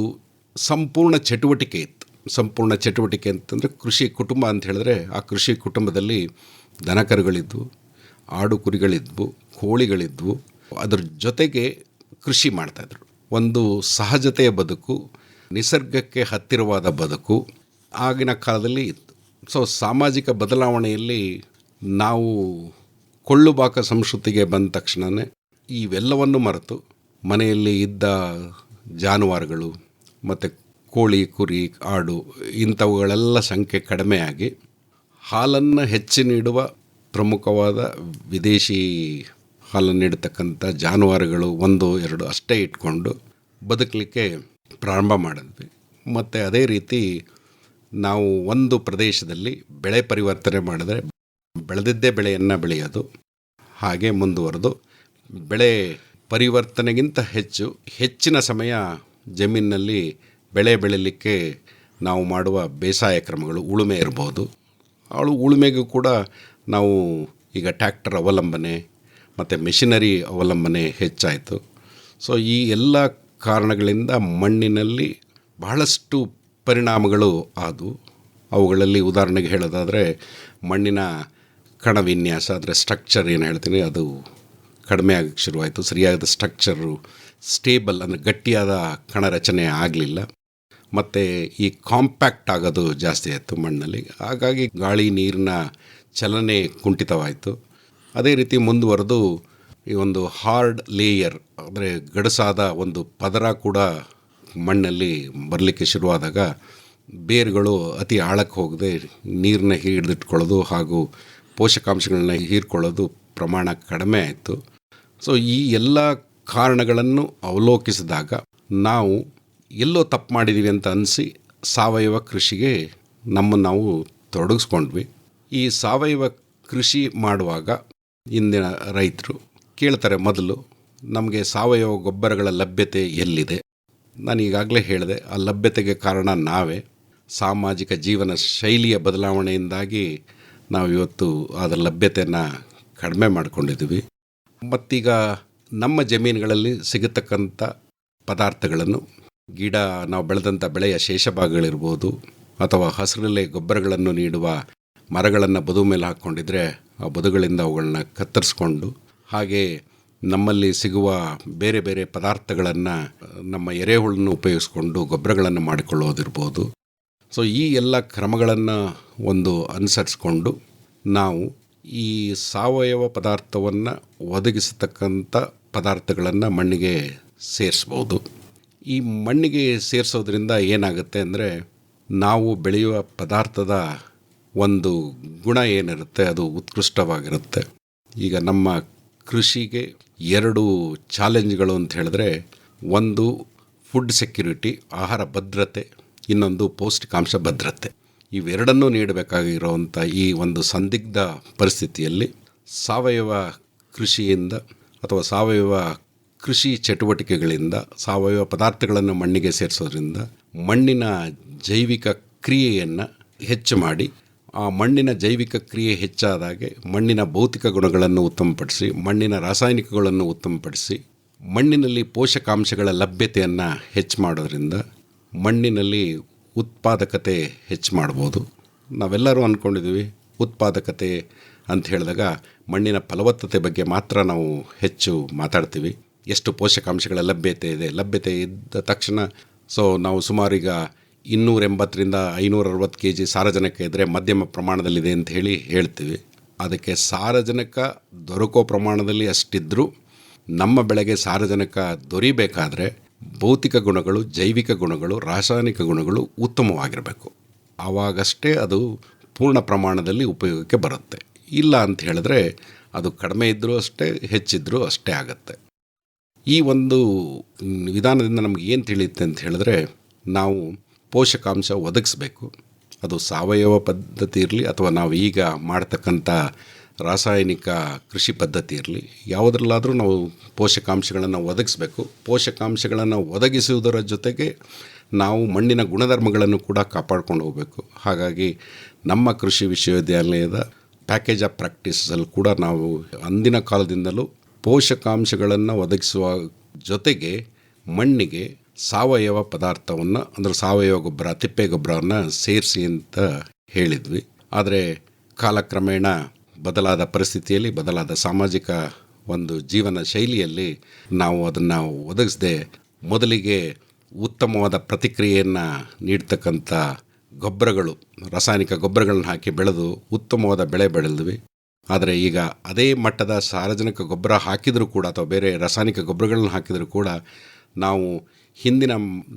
ಸಂಪೂರ್ಣ ಚಟುವಟಿಕೆ ಇತ್ತು. ಸಂಪೂರ್ಣ ಚಟುವಟಿಕೆ ಅಂತಂದರೆ ಕೃಷಿ ಕುಟುಂಬ ಅಂತ ಹೇಳಿದ್ರೆ ಆ ಕೃಷಿ ಕುಟುಂಬದಲ್ಲಿ ದನಕರುಗಳಿದ್ವು, ಆಡು ಕುರಿಗಳಿದ್ವು, ಕೋಳಿಗಳಿದ್ವು. ಅದರ ಜೊತೆಗೆ ಕೃಷಿ ಮಾಡ್ತಾಯಿದ್ರು. ಒಂದು ಸಹಜತೆಯ ಬದುಕು, ನಿಸರ್ಗಕ್ಕೆ ಹತ್ತಿರವಾದ ಬದುಕು ಆಗಿನ ಕಾಲದಲ್ಲಿ ಇತ್ತು. ಸಾಮಾಜಿಕ ಬದಲಾವಣೆಯಲ್ಲಿ ನಾವು ಕೊಳ್ಳುಬಾಕ ಸಂಸ್ಕೃತಿಗೆ ಬಂದ ತಕ್ಷಣವೇ ಇವೆಲ್ಲವನ್ನು ಮರೆತು ಮನೆಯಲ್ಲಿ ಇದ್ದ ಜಾನುವಾರುಗಳು ಮತ್ತು ಕೋಳಿ, ಕುರಿ, ಆಡು ಇಂಥವುಗಳೆಲ್ಲ ಸಂಖ್ಯೆ ಕಡಿಮೆಯಾಗಿ ಹಾಲನ್ನು ಹೆಚ್ಚು ನೀಡುವ ಪ್ರಮುಖವಾದ ವಿದೇಶಿ ಹಾಲನ್ನು ನೀಡತಕ್ಕಂಥ ಜಾನುವಾರುಗಳು 1-2 ಅಷ್ಟೇ ಇಟ್ಕೊಂಡು ಬದುಕಲಿಕ್ಕೆ ಪ್ರಾರಂಭ ಮಾಡಿದ್ವಿ. ಮತ್ತು ಅದೇ ರೀತಿ ನಾವು ಒಂದು ಪ್ರದೇಶದಲ್ಲಿ ಬೆಳೆ ಪರಿವರ್ತನೆ ಮಾಡಿದ್ರೆ ಬೆಳೆದಿದ್ದೇ ಬೆಳೆಯನ್ನು ಬೆಳೆಯೋದು, ಹಾಗೆ ಮುಂದುವರೆದು ಬೆಳೆ ಪರಿವರ್ತನೆಗಿಂತ ಹೆಚ್ಚಿನ ಸಮಯ ಜಮೀನಿನಲ್ಲಿ ಬೆಳೆ ಬೆಳೀಲಿಕ್ಕೆ ನಾವು ಮಾಡುವ ಬೇಸಾಯ ಕ್ರಮಗಳು, ಉಳುಮೆ ಇರ್ಬೋದು. ಉಳುಮೆಗೂ ಕೂಡ ನಾವು ಈಗ ಟ್ಯಾಕ್ಟರ್ ಅವಲಂಬನೆ ಮತ್ತು ಮೆಷಿನರಿ ಅವಲಂಬನೆ ಹೆಚ್ಚಾಯಿತು. ಸೊ ಈ ಎಲ್ಲ ಕಾರಣಗಳಿಂದ ಮಣ್ಣಿನಲ್ಲಿ ಬಹಳಷ್ಟು ಪರಿಣಾಮಗಳು ಆದವು. ಅವುಗಳಲ್ಲಿ ಉದಾಹರಣೆಗೆ ಹೇಳೋದಾದರೆ ಮಣ್ಣಿನ ಕಣ ವಿನ್ಯಾಸ, ಅಂದರೆ ಸ್ಟ್ರಕ್ಚರ್ ಏನು ಹೇಳ್ತೀನಿ, ಅದು ಕಡಿಮೆ ಆಗಕ್ಕೆ ಶುರುವಾಯಿತು. ಸರಿಯಾದ ಸ್ಟ್ರಕ್ಚರು, ಸ್ಟೇಬಲ್ ಅಂದರೆ ಗಟ್ಟಿಯಾದ ಕಣ ರಚನೆ ಆಗಲಿಲ್ಲ. ಮತ್ತು ಈ ಕಾಂಪ್ಯಾಕ್ಟ್ ಆಗೋದು ಜಾಸ್ತಿ ಆಯಿತು ಮಣ್ಣಲ್ಲಿ. ಹಾಗಾಗಿ ಗಾಳಿ ನೀರಿನ ಚಲನೆ ಕುಂಠಿತವಾಯಿತು. ಅದೇ ರೀತಿ ಮುಂದುವರೆದು ಈ ಒಂದು ಹಾರ್ಡ್ ಲೇಯರ್, ಅಂದರೆ ಗಡಸಾದ ಒಂದು ಪದರ ಕೂಡ ಮಣ್ಣಲ್ಲಿ ಬರಲಿಕ್ಕೆ ಶುರುವಾದಾಗ ಬೇರುಗಳು ಅತಿ ಆಳಕ್ಕೆ ಹೋಗದೆ ನೀರನ್ನ ಹಿಡಿದಿಟ್ಕೊಳ್ಳೋದು ಹಾಗೂ ಪೋಷಕಾಂಶಗಳನ್ನ ಹೀರ್ಕೊಳ್ಳೋದು ಪ್ರಮಾಣ ಕಡಿಮೆ ಆಯಿತು. ಸೊ ಈ ಎಲ್ಲ ಕಾರಣಗಳನ್ನು ಅವಲೋಕಿಸಿದಾಗ ನಾವು ಎಲ್ಲೋ ತಪ್ಪು ಮಾಡಿದ್ದೀವಿ ಅಂತ ಅನಿಸಿ ಸಾವಯವ ಕೃಷಿಗೆ ನಾವು ತೊಡಗಿಸ್ಕೊಂಡ್ವಿ. ಈ ಸಾವಯವ ಕೃಷಿ ಮಾಡುವಾಗ ಇಂದಿನ ರೈತರು ಕೇಳ್ತಾರೆ, ಮೊದಲು ನಮಗೆ ಸಾವಯವ ಗೊಬ್ಬರಗಳ ಲಭ್ಯತೆ ಎಲ್ಲಿದೆ? ನಾನು ಈಗಾಗಲೇ ಹೇಳಿದೆ, ಆ ಲಭ್ಯತೆಗೆ ಕಾರಣ ನಾವೇ. ಸಾಮಾಜಿಕ ಜೀವನ ಶೈಲಿಯ ಬದಲಾವಣೆಯಿಂದಾಗಿ ನಾವು ಇವತ್ತು ಅದರ ಲಭ್ಯತೆಯನ್ನು ಕಡಿಮೆ ಮಾಡಿಕೊಂಡಿದ್ದೀವಿ. ಮತ್ತೀಗ ನಮ್ಮ ಜಮೀನುಗಳಲ್ಲಿ ಸಿಗತಕ್ಕಂಥ ಪದಾರ್ಥಗಳನ್ನು, ಗಿಡ ನಾವು ಬೆಳೆದಂಥ ಬೆಳೆಯ ಶೇಷಭಾಗಗಳಿರ್ಬೋದು, ಅಥವಾ ಹಸಿರಲ್ಲೇ ಗೊಬ್ಬರಗಳನ್ನು ನೀಡುವ ಮರಗಳನ್ನು ಬದು ಮೇಲೆ ಹಾಕ್ಕೊಂಡಿದ್ರೆ ಆ ಬದುಗಳಿಂದ ಅವುಗಳನ್ನ ಕತ್ತರಿಸ್ಕೊಂಡು, ಹಾಗೆ ನಮ್ಮಲ್ಲಿ ಸಿಗುವ ಬೇರೆ ಬೇರೆ ಪದಾರ್ಥಗಳನ್ನು ನಮ್ಮ ಎರೆಹುಳನ್ನು ಉಪಯೋಗಿಸ್ಕೊಂಡು ಗೊಬ್ಬರಗಳನ್ನು ಮಾಡಿಕೊಳ್ಳೋದಿರ್ಬೋದು. ಸೊ ಈ ಎಲ್ಲ ಕ್ರಮಗಳನ್ನು ಅನುಸರಿಸ್ಕೊಂಡು ನಾವು ಈ ಸಾವಯವ ಪದಾರ್ಥವನ್ನು ಒದಗಿಸತಕ್ಕಂಥ ಪದಾರ್ಥಗಳನ್ನು ಮಣ್ಣಿಗೆ ಸೇರಿಸ್ಬೋದು. ಈ ಮಣ್ಣಿಗೆ ಸೇರಿಸೋದ್ರಿಂದ ಏನಾಗುತ್ತೆ ಅಂದರೆ, ನಾವು ಬೆಳೆಯುವ ಪದಾರ್ಥದ ಒಂದು ಗುಣ ಏನಿರುತ್ತೆ ಅದು ಉತ್ಕೃಷ್ಟವಾಗಿರುತ್ತೆ. ಈಗ ನಮ್ಮ ಕೃಷಿಗೆ 2 ಚಾಲೆಂಜ್ಗಳು ಅಂತ ಹೇಳಿದ್ರೆ, ಒಂದು ಫುಡ್ ಸೆಕ್ಯುರಿಟಿ, ಆಹಾರ ಭದ್ರತೆ, ಇನ್ನೊಂದು ಪೌಷ್ಟಿಕಾಂಶ ಭದ್ರತೆ. ಇವೆರಡನ್ನೂ ನೀಡಬೇಕಾಗಿರೋವಂಥ ಈ ಒಂದು ಸಂದಿಗ್ಧ ಪರಿಸ್ಥಿತಿಯಲ್ಲಿ ಸಾವಯವ ಕೃಷಿಯಿಂದ ಅಥವಾ ಸಾವಯವ ಕೃಷಿ ಚಟುವಟಿಕೆಗಳಿಂದ ಸಾವಯವ ಪದಾರ್ಥಗಳನ್ನು ಮಣ್ಣಿಗೆ ಸೇರಿಸೋದ್ರಿಂದ ಮಣ್ಣಿನ ಜೈವಿಕ ಕ್ರಿಯೆಯನ್ನು ಹೆಚ್ಚು ಮಾಡಿ, ಆ ಮಣ್ಣಿನ ಜೈವಿಕ ಕ್ರಿಯೆ ಹೆಚ್ಚಾದಾಗೆ ಮಣ್ಣಿನ ಭೌತಿಕ ಗುಣಗಳನ್ನು ಉತ್ತಮಪಡಿಸಿ, ಮಣ್ಣಿನ ರಾಸಾಯನಿಕಗಳನ್ನು ಉತ್ತಮಪಡಿಸಿ, ಮಣ್ಣಿನಲ್ಲಿ ಪೋಷಕಾಂಶಗಳ ಲಭ್ಯತೆಯನ್ನು ಹೆಚ್ಚು ಮಾಡೋದ್ರಿಂದ ಮಣ್ಣಿನಲ್ಲಿ ಉತ್ಪಾದಕತೆ ಹೆಚ್ಚು ಮಾಡ್ಬೋದು. ನಾವೆಲ್ಲರೂ ಅಂದ್ಕೊಂಡಿದ್ದೀವಿ ಉತ್ಪಾದಕತೆ ಅಂತ ಹೇಳಿದಾಗ ಮಣ್ಣಿನ ಫಲವತ್ತತೆ ಬಗ್ಗೆ ಮಾತ್ರ ನಾವು ಹೆಚ್ಚು ಮಾತಾಡ್ತೀವಿ. ಎಷ್ಟು ಪೋಷಕಾಂಶಗಳ ಲಭ್ಯತೆ ಇದೆ, ಲಭ್ಯತೆ ಇದ್ದ ತಕ್ಷಣ ನಾವು ಸುಮಾರೀಗ 280ರಿಂದ 560 kg ಸಾರಜನಕ ಇದ್ದರೆ ಮಧ್ಯಮ ಪ್ರಮಾಣದಲ್ಲಿದೆ ಅಂತ ಹೇಳ್ತೀವಿ. ಅದಕ್ಕೆ ಸಾರಜನಕ ದೊರಕೋ ಪ್ರಮಾಣದಲ್ಲಿ ಅಷ್ಟಿದ್ದರೂ ನಮ್ಮ ಬೆಳೆಗೆ ಸಾರಜನಕ ದೊರಿಬೇಕಾದ್ರೆ ಭೌತಿಕ ಗುಣಗಳು, ಜೈವಿಕ ಗುಣಗಳು, ರಾಸಾಯನಿಕ ಗುಣಗಳು ಉತ್ತಮವಾಗಿರಬೇಕು. ಆವಾಗಷ್ಟೇ ಅದು ಪೂರ್ಣ ಪ್ರಮಾಣದಲ್ಲಿ ಉಪಯೋಗಕ್ಕೆ ಬರುತ್ತೆ. ಇಲ್ಲ ಅಂತ ಹೇಳಿದ್ರೆ ಅದು ಕಡಿಮೆ ಇದ್ದರೂ ಅಷ್ಟೇ, ಹೆಚ್ಚಿದ್ರೂ ಅಷ್ಟೇ ಆಗುತ್ತೆ. ಈ ಒಂದು ವಿಧಾನದಿಂದ ನಮ್ಗೆ ಏನು ತಿಳಿಯುತ್ತೆ ಅಂತ ಹೇಳಿದ್ರೆ, ನಾವು ಪೋಷಕಾಂಶ ಒದಗಿಸ್ಬೇಕು. ಅದು ಸಾವಯವ ಪದ್ಧತಿ ಇರಲಿ ಅಥವಾ ನಾವು ಈಗ ಮಾಡ್ತಕ್ಕಂಥ ರಾಸಾಯನಿಕ ಕೃಷಿ ಪದ್ಧತಿ ಇರಲಿ, ಯಾವುದರಲ್ಲಾದರೂ ನಾವು ಪೋಷಕಾಂಶಗಳನ್ನು ಒದಗಿಸ್ಬೇಕು. ಪೋಷಕಾಂಶಗಳನ್ನು ಒದಗಿಸುವುದರ ಜೊತೆಗೆ ನಾವು ಮಣ್ಣಿನ ಗುಣಧರ್ಮಗಳನ್ನು ಕೂಡ ಕಾಪಾಡ್ಕೊಂಡು ಹೋಗಬೇಕು. ಹಾಗಾಗಿ ನಮ್ಮ ಕೃಷಿ ವಿಶ್ವವಿದ್ಯಾಲಯದ ಪ್ಯಾಕೇಜ್ ಆಫ್ ಪ್ರಾಕ್ಟೀಸಲ್ಲಿ ಕೂಡ ನಾವು ಅಂದಿನ ಕಾಲದಿಂದಲೂ ಪೋಷಕಾಂಶಗಳನ್ನು ಒದಗಿಸುವ ಜೊತೆಗೆ ಮಣ್ಣಿಗೆ ಸಾವಯವ ಪದಾರ್ಥವನ್ನು, ಅಂದರೆ ಸಾವಯವ ಗೊಬ್ಬರ, ತಿಪ್ಪೆ ಗೊಬ್ಬರವನ್ನು ಸೇರಿಸಿ ಅಂತ ಹೇಳಿದ್ವಿ. ಆದರೆ ಕಾಲಕ್ರಮೇಣ ಬದಲಾದ ಪರಿಸ್ಥಿತಿಯಲ್ಲಿ, ಬದಲಾದ ಸಾಮಾಜಿಕ ಒಂದು ಜೀವನ ಶೈಲಿಯಲ್ಲಿ ನಾವು ಅದನ್ನು ಒದಗಿಸದೆ ಮೊದಲಿಗೆ ಉತ್ತಮವಾದ ಪ್ರತಿಕ್ರಿಯೆಯನ್ನು ನೀಡ್ತಕ್ಕಂಥ ಗೊಬ್ಬರಗಳು, ರಾಸಾಯನಿಕ ಗೊಬ್ಬರಗಳನ್ನ ಹಾಕಿ ಬೆಳೆದು ಉತ್ತಮವಾದ ಬೆಳೆ ಬೆಳೆದ್ವಿ. ಆದರೆ ಈಗ ಅದೇ ಮಟ್ಟದ ಸಾರಜನಕ ಗೊಬ್ಬರ ಹಾಕಿದರೂ ಕೂಡ ಅಥವಾ ಬೇರೆ ರಾಸಾಯನಿಕ ಗೊಬ್ಬರಗಳನ್ನ ಹಾಕಿದರೂ ಕೂಡ ನಾವು ಹಿಂದಿನ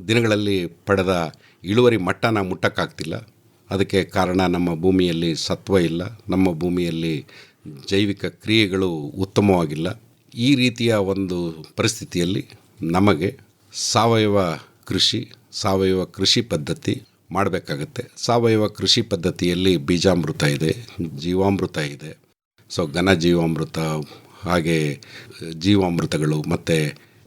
ದಿನಗಳಲ್ಲಿ ಪಡೆದ ಇಳುವರಿ ಮಟ್ಟನ ಮುಟ್ಟಕ್ಕಾಗ್ತಿಲ್ಲ. ಅದಕ್ಕೆ ಕಾರಣ ನಮ್ಮ ಭೂಮಿಯಲ್ಲಿ ಸತ್ವ ಇಲ್ಲ, ನಮ್ಮ ಭೂಮಿಯಲ್ಲಿ ಜೈವಿಕ ಕ್ರಿಯೆಗಳು ಉತ್ತಮವಾಗಿಲ್ಲ. ಈ ರೀತಿಯ ಒಂದು ಪರಿಸ್ಥಿತಿಯಲ್ಲಿ ನಮಗೆ ಸಾವಯವ ಕೃಷಿ ಪದ್ಧತಿ ಮಾಡಬೇಕಾಗತ್ತೆ. ಸಾವಯವ ಕೃಷಿ ಪದ್ಧತಿಯಲ್ಲಿ ಬೀಜಾಮೃತ ಇದೆ, ಜೀವಾಮೃತ ಇದೆ, ಸೊ ಘನ ಜೀವಾಮೃತ, ಹಾಗೆ ಜೀವಾಮೃತಗಳು ಮತ್ತು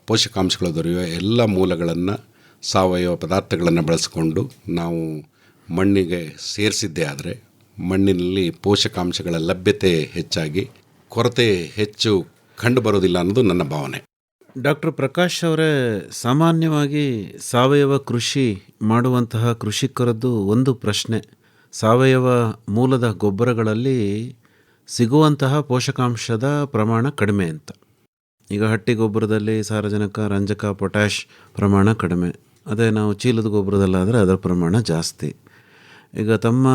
ಪೋಷಕಾಂಶಗಳು ದೊರೆಯುವ ಎಲ್ಲ ಮೂಲಗಳನ್ನು, ಸಾವಯವ ಪದಾರ್ಥಗಳನ್ನು ಬಳಸಿಕೊಂಡು ನಾವು ಮಣ್ಣಿಗೆ ಸೇರಿಸಿದ್ದೇ ಆದರೆ ಮಣ್ಣಿನಲ್ಲಿ ಪೋಷಕಾಂಶಗಳ ಲಭ್ಯತೆ ಹೆಚ್ಚಾಗಿ ಕೊರತೆ ಹೆಚ್ಚು ಕಂಡುಬರೋದಿಲ್ಲ ಅನ್ನೋದು ನನ್ನ ಭಾವನೆ. ಡಾಕ್ಟರ್ ಪ್ರಕಾಶ್ ಅವರೇ, ಸಾಮಾನ್ಯವಾಗಿ ಸಾವಯವ ಕೃಷಿ ಮಾಡುವಂತಹ ಕೃಷಿಕರದ್ದು ಒಂದು ಪ್ರಶ್ನೆ, ಸಾವಯವ ಮೂಲದ ಗೊಬ್ಬರಗಳಲ್ಲಿ ಸಿಗುವಂತಹ ಪೋಷಕಾಂಶದ ಪ್ರಮಾಣ ಕಡಿಮೆ ಅಂತ. ಈಗ ಹಟ್ಟಿ ಗೊಬ್ಬರದಲ್ಲಿ ಸಾರಜನಕ, ರಂಜಕ, ಪೊಟ್ಯಾಷ್ ಪ್ರಮಾಣ ಕಡಿಮೆ, ಅದೇ ನಾವು ಚೀಲದ ಗೊಬ್ಬರದಲ್ಲಾದರೆ ಅದರ ಪ್ರಮಾಣ ಜಾಸ್ತಿ. ಈಗ ತಮ್ಮ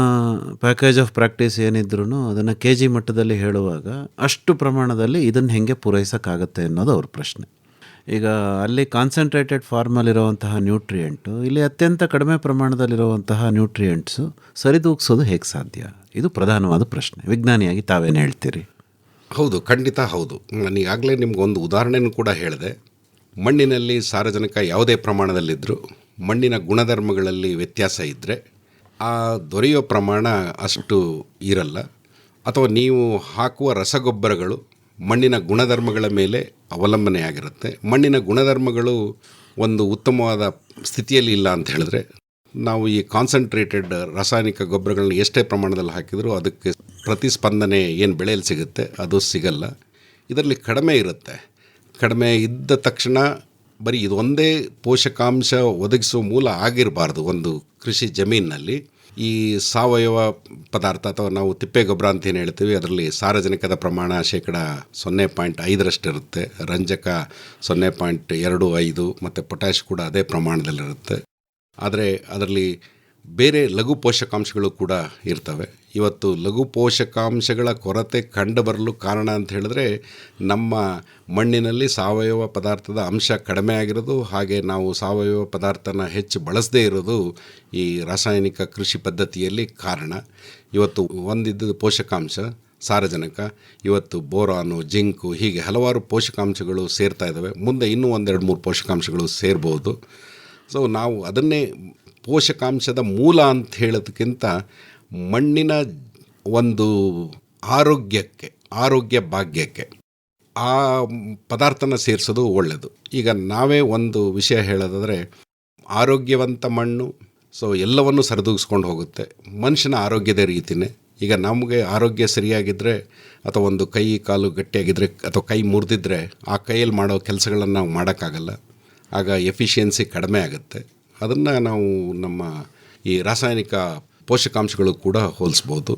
ಪ್ಯಾಕೇಜ್ ಆಫ್ ಪ್ರಾಕ್ಟೀಸ್ ಏನಿದ್ರೂ ಅದನ್ನು ಕೆ ಜಿ ಮಟ್ಟದಲ್ಲಿ ಹೇಳುವಾಗ ಅಷ್ಟು ಪ್ರಮಾಣದಲ್ಲಿ ಇದನ್ನು ಹೇಗೆ ಪೂರೈಸೋಕ್ಕಾಗತ್ತೆ ಅನ್ನೋದು ಅವ್ರ ಪ್ರಶ್ನೆ. ಈಗ ಅಲ್ಲಿ ಕಾನ್ಸಂಟ್ರೇಟೆಡ್ ಫಾರ್ಮಲ್ಲಿರುವಂತಹ ನ್ಯೂಟ್ರಿಯೆಂಟು ಇಲ್ಲಿ ಅತ್ಯಂತ ಕಡಿಮೆ ಪ್ರಮಾಣದಲ್ಲಿರುವಂತಹ ನ್ಯೂಟ್ರಿಯೆಂಟ್ಸು ಸರಿದೂಗಿಸೋದು ಹೇಗೆ ಸಾಧ್ಯ? ಇದು ಪ್ರಧಾನವಾದ ಪ್ರಶ್ನೆ. ವಿಜ್ಞಾನಿಯಾಗಿ ತಾವೇನು ಹೇಳ್ತೀರಿ? ಹೌದು, ಖಂಡಿತ ಹೌದು. ನಾನು ಈಗಾಗಲೇ ನಿಮ್ಗೊಂದು ಉದಾಹರಣೆನೂ ಕೂಡ ಹೇಳಿದೆ. ಮಣ್ಣಿನಲ್ಲಿ ಸಾರಜನಕ ಯಾವುದೇ ಪ್ರಮಾಣದಲ್ಲಿದ್ದರೂ ಮಣ್ಣಿನ ಗುಣಧರ್ಮಗಳಲ್ಲಿ ವ್ಯತ್ಯಾಸ ಇದ್ದರೆ ಆ ದೊರೆಯೋ ಪ್ರಮಾಣ ಅಷ್ಟು ಇರಲ್ಲ, ಅಥವಾ ನೀವು ಹಾಕುವ ರಸಗೊಬ್ಬರಗಳು ಮಣ್ಣಿನ ಗುಣಧರ್ಮಗಳ ಮೇಲೆ ಅವಲಂಬನೆಯಾಗಿರುತ್ತೆ. ಮಣ್ಣಿನ ಗುಣಧರ್ಮಗಳು ಒಂದು ಉತ್ತಮವಾದ ಸ್ಥಿತಿಯಲ್ಲಿ ಇಲ್ಲ ಅಂತ ಹೇಳಿದ್ರೆ ನಾವು ಈ ಕಾನ್ಸಂಟ್ರೇಟೆಡ್ ರಾಸಾಯನಿಕ ಗೊಬ್ಬರಗಳನ್ನ ಎಷ್ಟೇ ಪ್ರಮಾಣದಲ್ಲಿ ಹಾಕಿದರೂ ಅದಕ್ಕೆ ಪ್ರತಿಸ್ಪಂದನೆ ಏನು ಬೆಳೆಯಲ್ಲಿ ಸಿಗುತ್ತೆ ಅದು ಸಿಗಲ್ಲ. ಇದರಲ್ಲಿ ಕಡಿಮೆ ಇರುತ್ತೆ. ಕಡಿಮೆ ಇದ್ದ ತಕ್ಷಣ ಬರೀ ಇದೊಂದೇ ಪೋಷಕಾಂಶ ಒದಗಿಸುವ ಮೂಲ ಆಗಿರಬಾರ್ದು ಒಂದು ಕೃಷಿ ಜಮೀನಿನಲ್ಲಿ. ಈ ಸಾವಯವ ಪದಾರ್ಥ ಅಥವಾ ನಾವು ತಿಪ್ಪೆ ಗೊಬ್ಬರ ಅಂತ ಏನು ಹೇಳ್ತೀವಿ, ಅದರಲ್ಲಿ ಸಾರಜನಕದ ಪ್ರಮಾಣ 0.5% ಇರುತ್ತೆ, ರಂಜಕ 0.25 ಮತ್ತು ಪೊಟ್ಯಾಷ್ ಕೂಡ ಅದೇ ಪ್ರಮಾಣದಲ್ಲಿರುತ್ತೆ. ಆದರೆ ಅದರಲ್ಲಿ ಬೇರೆ ಲಘು ಪೋಷಕಾಂಶಗಳು ಕೂಡ ಇರ್ತವೆ. ಇವತ್ತು ಲಘು ಪೋಷಕಾಂಶಗಳ ಕೊರತೆ ಕಂಡುಬರಲು ಕಾರಣ ಅಂತ ಹೇಳಿದ್ರೆ ನಮ್ಮ ಮಣ್ಣಿನಲ್ಲಿ ಸಾವಯವ ಪದಾರ್ಥದ ಅಂಶ ಕಡಿಮೆ ಆಗಿರೋದು, ಹಾಗೆ ನಾವು ಸಾವಯವ ಪದಾರ್ಥನ ಹೆಚ್ಚು ಬಳಸದೇ ಇರೋದು ಈ ರಾಸಾಯನಿಕ ಕೃಷಿ ಪದ್ಧತಿಯಲ್ಲಿ ಕಾರಣ. ಇವತ್ತು ಒಂದಿದ್ದ ಪೋಷಕಾಂಶ ಸಾರಜನಕ, ಇವತ್ತು ಬೋರಾನು, ಜಿಂಕು, ಹೀಗೆ ಹಲವಾರು ಪೋಷಕಾಂಶಗಳು ಸೇರ್ತಾ ಇದ್ದಾವೆ. ಮುಂದೆ ಇನ್ನೂ 1-2-3 ಪೋಷಕಾಂಶಗಳು ಸೇರ್ಬೋದು. ಸೊ ನಾವು ಅದನ್ನೇ ಪೋಷಕಾಂಶದ ಮೂಲ ಅಂತ ಹೇಳೋದಕ್ಕಿಂತ ಮಣ್ಣಿನ ಒಂದು ಆರೋಗ್ಯ ಭಾಗ್ಯಕ್ಕೆ ಆ ಪದಾರ್ಥನ ಸೇರಿಸೋದು ಒಳ್ಳೆಯದು. ಈಗ ನಾವೇ ಒಂದು ವಿಷಯ ಹೇಳೋದಾದರೆ ಆರೋಗ್ಯವಂತ ಮಣ್ಣು ಸೊ ಎಲ್ಲವನ್ನು ಸರಿದೂಗಿಸ್ಕೊಂಡು ಹೋಗುತ್ತೆ. ಮನುಷ್ಯನ ಆರೋಗ್ಯದ ರೀತಿಯೇ. ಈಗ ನಮಗೆ ಆರೋಗ್ಯ ಸರಿಯಾಗಿದ್ದರೆ ಅಥವಾ ಒಂದು ಕೈ ಕಾಲು ಗಟ್ಟಿಯಾಗಿದ್ದರೆ ಅಥವಾ ಕೈ ಮುರಿದಿದ್ರೆ ಆ ಕೈಯಲ್ಲಿ ಮಾಡೋ ಕೆಲಸಗಳನ್ನು ನಾವು ಮಾಡೋಕ್ಕಾಗಲ್ಲ. ಆಗ ಎಫಿಷಿಯನ್ಸಿ ಕಡಿಮೆ ಆಗುತ್ತೆ. ಅದನ್ನು ನಾವು ನಮ್ಮ ಈ ರಾಸಾಯನಿಕ ಪೋಷಕಾಂಶಗಳು ಕೂಡ ಹೋಲಿಸ್ಬೋದು.